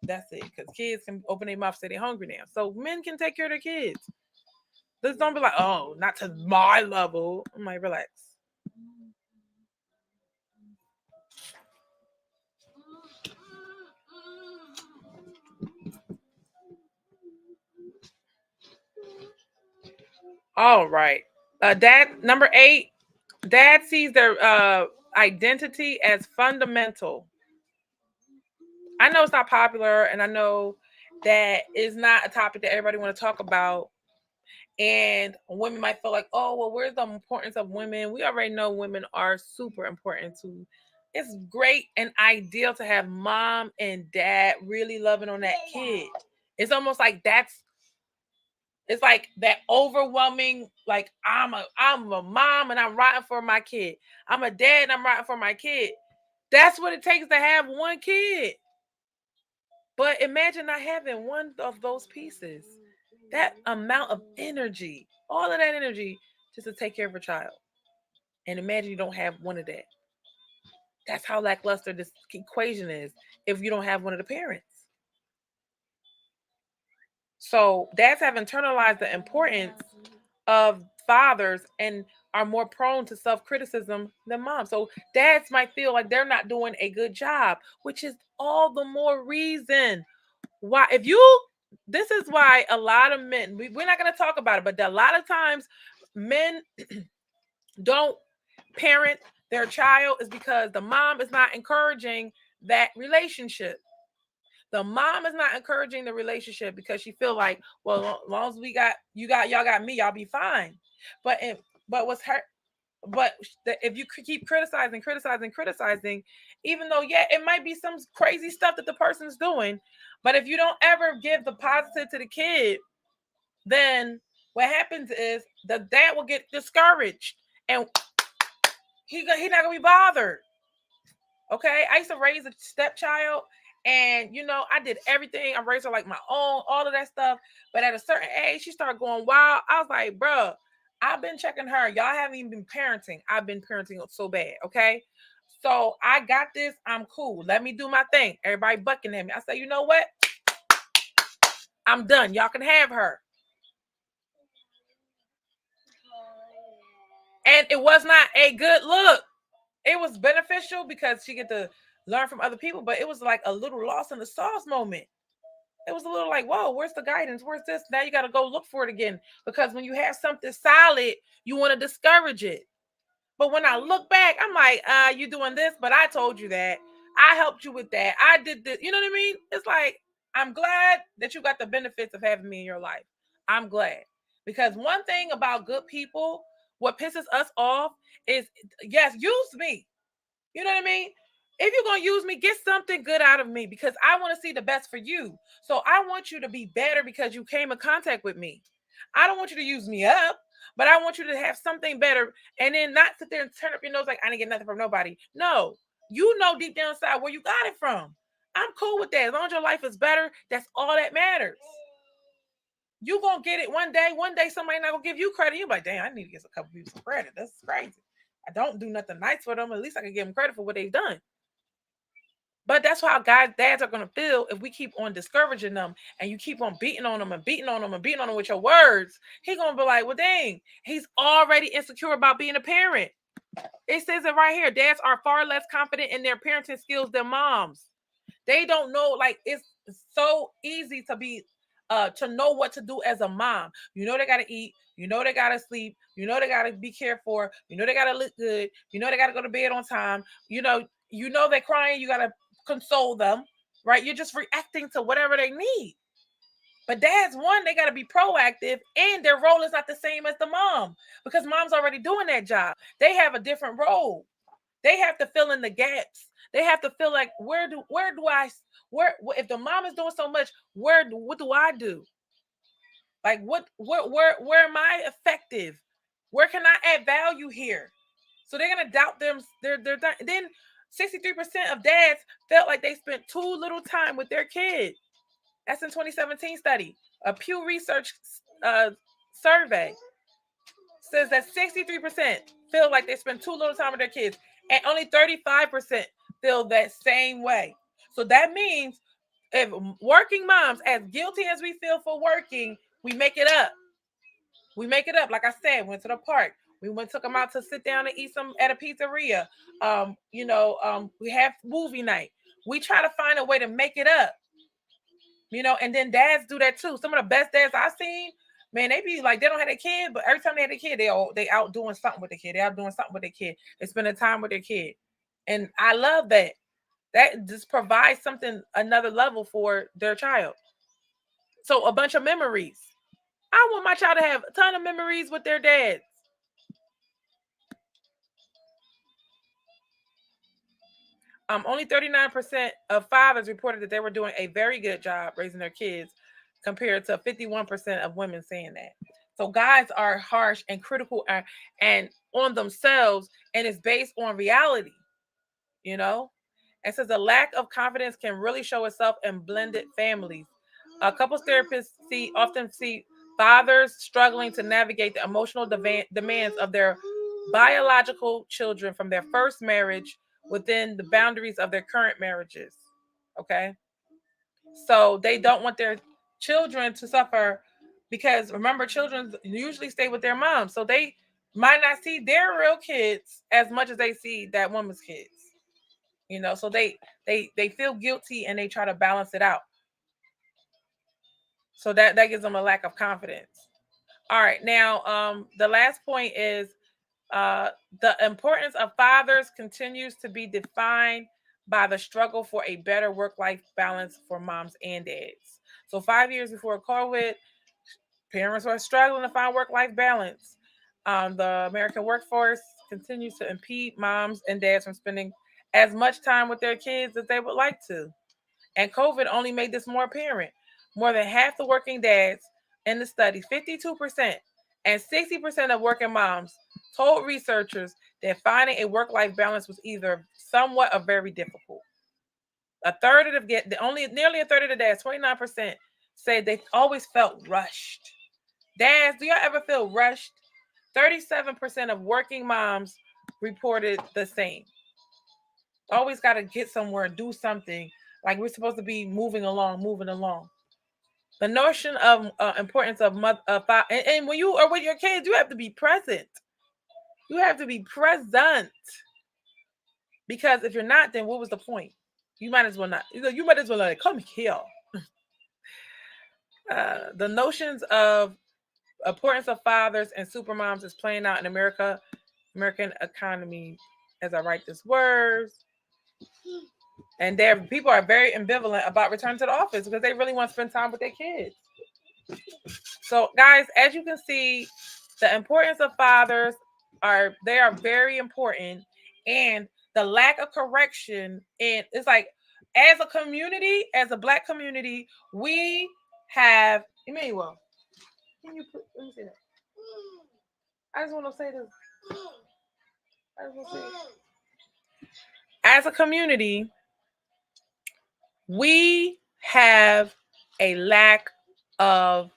that's it. Because kids can open their mouth, say they're hungry now. So men can take care of their kids. Just don't be like, oh, not to my level. I'm like, relax. All right. Dad, number 8, dad sees their identity as fundamental. I know it's not popular, and I know that is not a topic that everybody want to talk about. And women might feel like, oh, well, where's the importance of women? We already know women are super important to. It's great and ideal to have mom and dad really loving on that kid. It's almost like it's like that overwhelming, like I'm a mom and I'm riding for my kid. I'm a dad and I'm riding for my kid. That's what it takes to have one kid. But imagine not having one of those pieces. That amount of energy, all of that energy just to take care of a child. And imagine you don't have one of that. That's how lackluster this equation is if you don't have one of the parents. So dads have internalized the importance of fathers and are more prone to self-criticism than moms. So dads might feel like they're not doing a good job, which is all the more reason why this is why a lot of men, we're not going to talk about it, but a lot of times men don't parent their child is because the mom is not encouraging that relationship. The mom is not encouraging the relationship because she feel like, well, as long as y'all got me, y'all be fine. But but what's her but if you keep criticizing, even though, yeah, it might be some crazy stuff that the person's doing, but if you don't ever give the positive to the kid, then what happens is the dad will get discouraged and he's not gonna be bothered. Okay, I used to raise a stepchild, and I did everything. I raised her like my own, all of that stuff. But at a certain age, she started going wild. I was like, bruh, I've been checking her. Y'all haven't even been parenting. I've been parenting so bad. Okay, so I got this. I'm cool. Let me do my thing. Everybody bucking at me. I say, you know what? I'm done. Y'all can have her. And it was not a good look. It was beneficial because she get to learn from other people, but it was like a little lost in the sauce moment. It was a little like, whoa, where's the guidance? Where's this? Now you got to go look for it again, because when you have something solid, you want to discourage it. But when I look back, I'm like, you doing this, but I told you that. I helped you with that. I did this. You know what I mean? It's like, I'm glad that you got the benefits of having me in your life. I'm glad. Because one thing about good people, what pisses us off is, yes, use me. You know what I mean? If you're going to use me, get something good out of me, because I want to see the best for you. So I want you to be better because you came in contact with me. I don't want you to use me up, but I want you to have something better, and then not sit there and turn up your nose like I didn't get nothing from nobody. No, you know deep down inside where you got it from. I'm cool with that. As long as your life is better, that's all that matters. You gonna get it one day. One day somebody not gonna give you credit. You're like, damn, I need to get a couple people some credit. That's crazy. I don't do nothing nice for them. At least I can give them credit for what they've done. But that's how guys, dads are gonna feel if we keep on discouraging them and you keep on beating on them and beating on them and beating on them with your words. He's gonna be like, well, dang, he's already insecure about being a parent. It says it right here. Dads are far less confident in their parenting skills than moms. They don't know, like, it's so easy to be to know what to do as a mom. You know they gotta eat, you know they gotta sleep, you know they gotta be cared for, you know they gotta look good, you know they gotta go to bed on time, you know they're crying, you gotta console them, right? You're just reacting to whatever they need. But dads, one, they gotta be proactive, and their role is not the same as the mom, because mom's already doing that job. They have a different role. They have to fill in the gaps. They have to feel like, where if the mom is doing so much, what do I do? Like, where am I effective? Where can I add value here? So they're gonna doubt them. Then 63% of dads felt like they spent too little time with their kid. That's in 2017 study. A Pew Research survey says that 63% feel like they spend too little time with their kids, and only 35% feel that same way. So that means if working moms, as guilty as we feel for working, we make it up. We make it up. Like I said, went to the park. We took them out to sit down and eat some at a pizzeria. We have movie night. We try to find a way to make it up. And then dads do that too. Some of the best dads I've seen, Man, they be like, they don't have a kid, but every time they have a kid, they out doing something with the kid. They out doing something with the kid. They spending time with their kid. And I love that. That just provides something, another level for their child. So a bunch of memories. I want my child to have a ton of memories with their dads. Only 39% of fathers reported that they were doing a very good job raising their kids, compared to 51% of women saying that. So guys are harsh and critical and on themselves, and it's based on reality, you know? And says the lack of confidence can really show itself in blended families. Couples therapists often see fathers struggling to navigate the emotional demands of their biological children from their first marriage within the boundaries of their current marriages. Okay. So they don't want their children to suffer, because remember, children usually stay with their moms. So they might not see their real kids as much as they see that woman's kids. So they feel guilty and they try to balance it out. So that gives them a lack of confidence. All right. Now, the last point is uh, the importance of fathers continues to be defined by the struggle for a better work-life balance for moms and dads. So 5 years before COVID, parents were struggling to find work-life balance. The American workforce continues to impede moms and dads from spending as much time with their kids as they would like to. And COVID only made this more apparent. More than half the working dads in the study, 52%, and 60% of working moms told researchers that finding a work-life balance was either somewhat or very difficult. A third of nearly a third of the dads, 29%, say they always felt rushed. Dads, do y'all ever feel rushed? 37% of working moms reported the same. Always got to get somewhere and do something. Like we're supposed to be moving along, moving along. The notion of importance of and when you are with your kids, you have to be present. You have to be present, because if you're not, then what was the point? You might as well not. You might as well like come here. The notions of importance of fathers and supermoms is playing out in American economy as I write this words. And people are very ambivalent about returning to the office because they really want to spend time with their kids. So, guys, as you can see, the importance of fathers are very important, and the lack of correction. And it's like, as a community, as a Black community, we have Emmanuel. Let me say that. I just want to say this. I just want to say it. As a community, we have a lack of,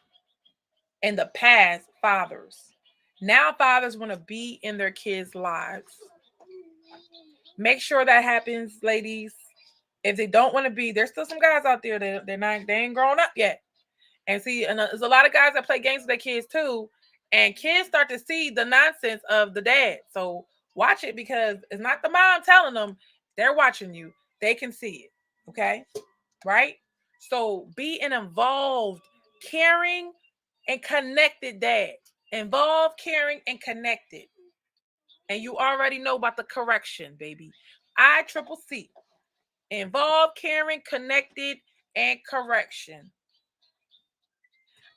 in the past, fathers. Now fathers want to be in their kids' lives. Make sure that happens, ladies. If they don't want to be, there's still some guys out there that they ain't grown up yet. And see, and there's a lot of guys that play games with their kids too. And kids start to see the nonsense of the dad. So watch it, because it's not the mom telling them, they're watching you. They can see it. Okay? Right? So be an involved, caring, and connected dad. Involved, caring, and connected. And you already know about the correction, baby. ICCC. Involved, caring, connected, and correction.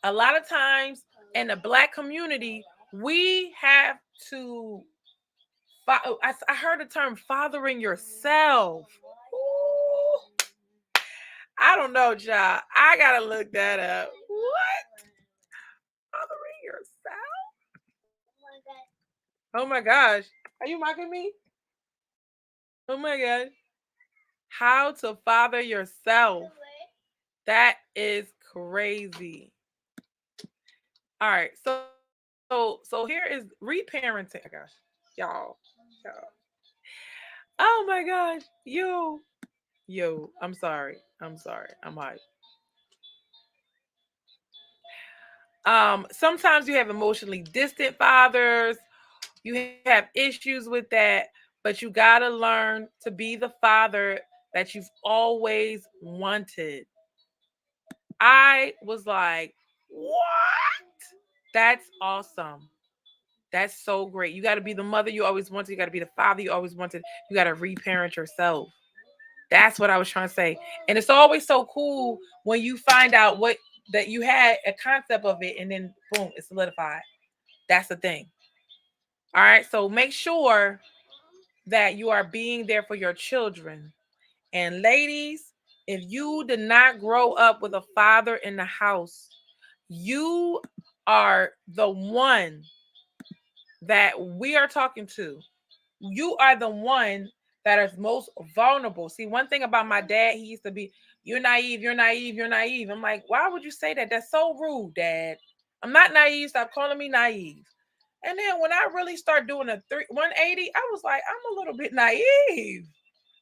A lot of times in the Black community, we have to. I heard the term fathering yourself. Ooh. I don't know, y'all. I gotta look that up. What? Fathering yourself? Oh my gosh. Are you mocking me? Oh my gosh. How to father yourself. That is crazy. All right. So here is reparenting. Oh gosh. Y'all. Oh my gosh. Yo, I'm sorry. I'm hyped. Sometimes you have emotionally distant fathers. You have issues with that, but you got to learn to be the father that you've always wanted. I was like, what? That's awesome. That's so great. You got to be the mother you always wanted. You got to be the father you always wanted. You got to reparent yourself. That's what I was trying to say. And it's always so cool when you find out what that you had a concept of it and then boom, it's solidified. That's the thing. All right. So make sure that you are being there for your children. And ladies, if you did not grow up with a father in the house, you are the one that we are talking to. You are the one that is most vulnerable. See, one thing about my dad, he used to be, you're naive, you're naive, you're naive. I'm like, why would you say that? That's so rude, Dad. I'm not naive. Stop calling me naive. And then when I really start doing a 180, I was like, I'm a little bit naive.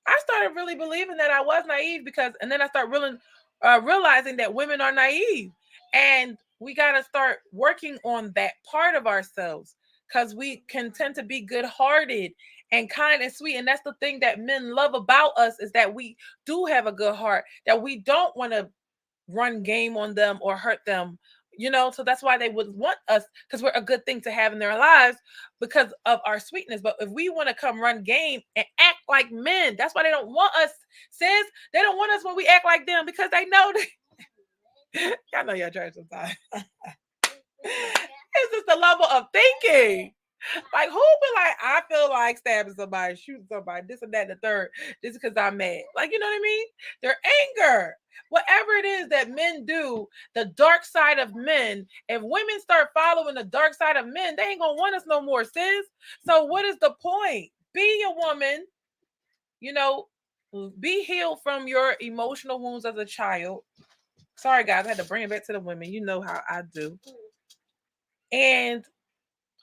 I started really believing that I was naive because, and then I start really realizing that women are naive, and we got to start working on that part of ourselves because we can tend to be good-hearted and kind and sweet, and that's the thing that men love about us is that we do have a good heart, that we don't want to run game on them or hurt them, so that's why they would want us, because we're a good thing to have in their lives because of our sweetness. But if we want to come run game and act like men, that's why they don't want us, sis. They don't want us when we act like them because they know that y'all know y'all try sometimes. It's just the level of thinking. Like, who be like, I feel like stabbing somebody, shooting somebody, this and that, and the third, just because I'm mad. Like, you know what I mean? Their anger, whatever it is that men do, the dark side of men, if women start following the dark side of men, they ain't gonna want us no more, sis. So what is the point? Be a woman, be healed from your emotional wounds as a child. Sorry, guys, I had to bring it back to the women. You know how I do. And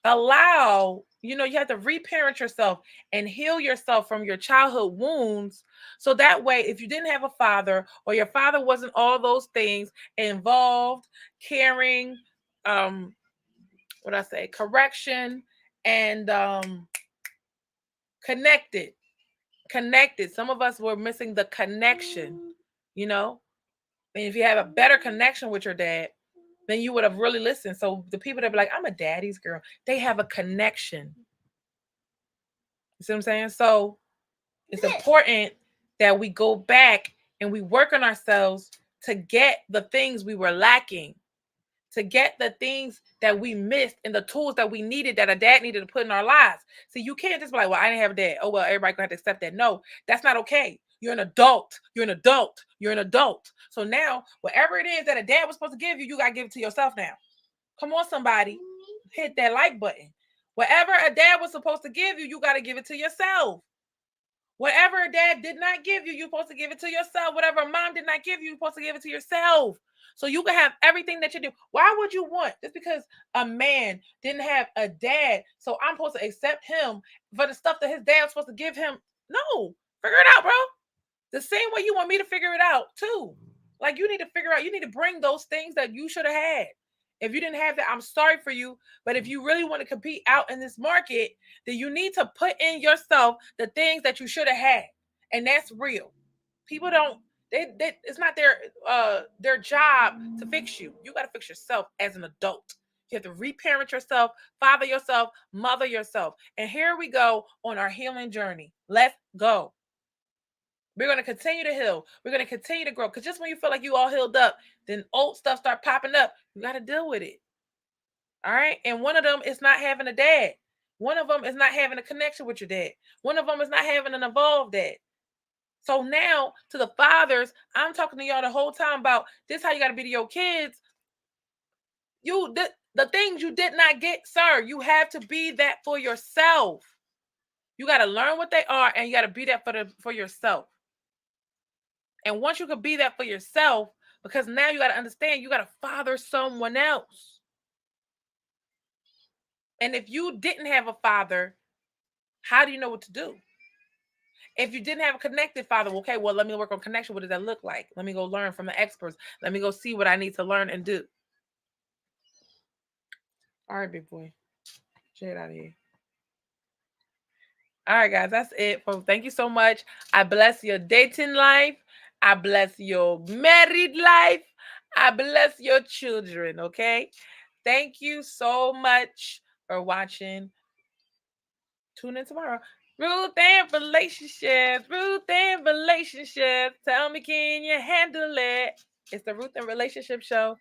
allow, you have to reparent yourself and heal yourself from your childhood wounds, so that way if you didn't have a father, or your father wasn't all those things, involved, caring, what I say, correction, and connected, some of us were missing the connection, and if you have a better connection with your dad, then you would have really listened. So the people that be like, I'm a daddy's girl, they have a connection. You see what I'm saying? So it's important that we go back and we work on ourselves to get the things we were lacking, to get the things that we missed and the tools that we needed, that a dad needed to put in our lives. So you can't just be like, well, I didn't have a dad. Oh, well, everybody gonna have to accept that. No, that's not okay. You're an adult. You're an adult. You're an adult. So now, whatever it is that a dad was supposed to give you, you got to give it to yourself now. Come on, somebody. Hit that like button. Whatever a dad was supposed to give you, you got to give it to yourself. Whatever a dad did not give you, you're supposed to give it to yourself. Whatever a mom did not give you, you're supposed to give it to yourself. So you can have everything that you do. Why would you want, just because a man didn't have a dad, so I'm supposed to accept him for the stuff that his dad was supposed to give him? No, figure it out, bro. The same way you want me to figure it out too. Like, you need to figure out, you need to bring those things that you should have had. If you didn't have that, I'm sorry for you. But if you really want to compete out in this market, then you need to put in yourself the things that you should have had. And that's real. People don't, they it's not their job to fix you. You got to fix yourself as an adult. You have to reparent yourself, father yourself, mother yourself. And here we go on our healing journey. Let's go. We're going to continue to heal. We're going to continue to grow. Because just when you feel like you all healed up, then old stuff start popping up. You got to deal with it. All right. And one of them is not having a dad. One of them is not having a connection with your dad. One of them is not having an evolved dad. So now, to the fathers, I'm talking to y'all the whole time about this, how you got to be to your kids. The things you did not get, sir, you have to be that for yourself. You got to learn what they are, and you got to be that for yourself. And once you can be that for yourself, because now you got to understand, you got to father someone else. And if you didn't have a father, how do you know what to do? If you didn't have a connected father, okay, well, let me work on connection. What does that look like? Let me go learn from the experts. Let me go see what I need to learn and do. All right, big boy. Get out of here. All right, guys, that's it. Thank you so much. I bless your dating life. I bless your married life. I bless your children, okay? Thank you so much for watching. Tune in tomorrow. Ruth and relationships. Ruth and relationships. Tell me, can you handle it? It's the Ruth and Relationship Show.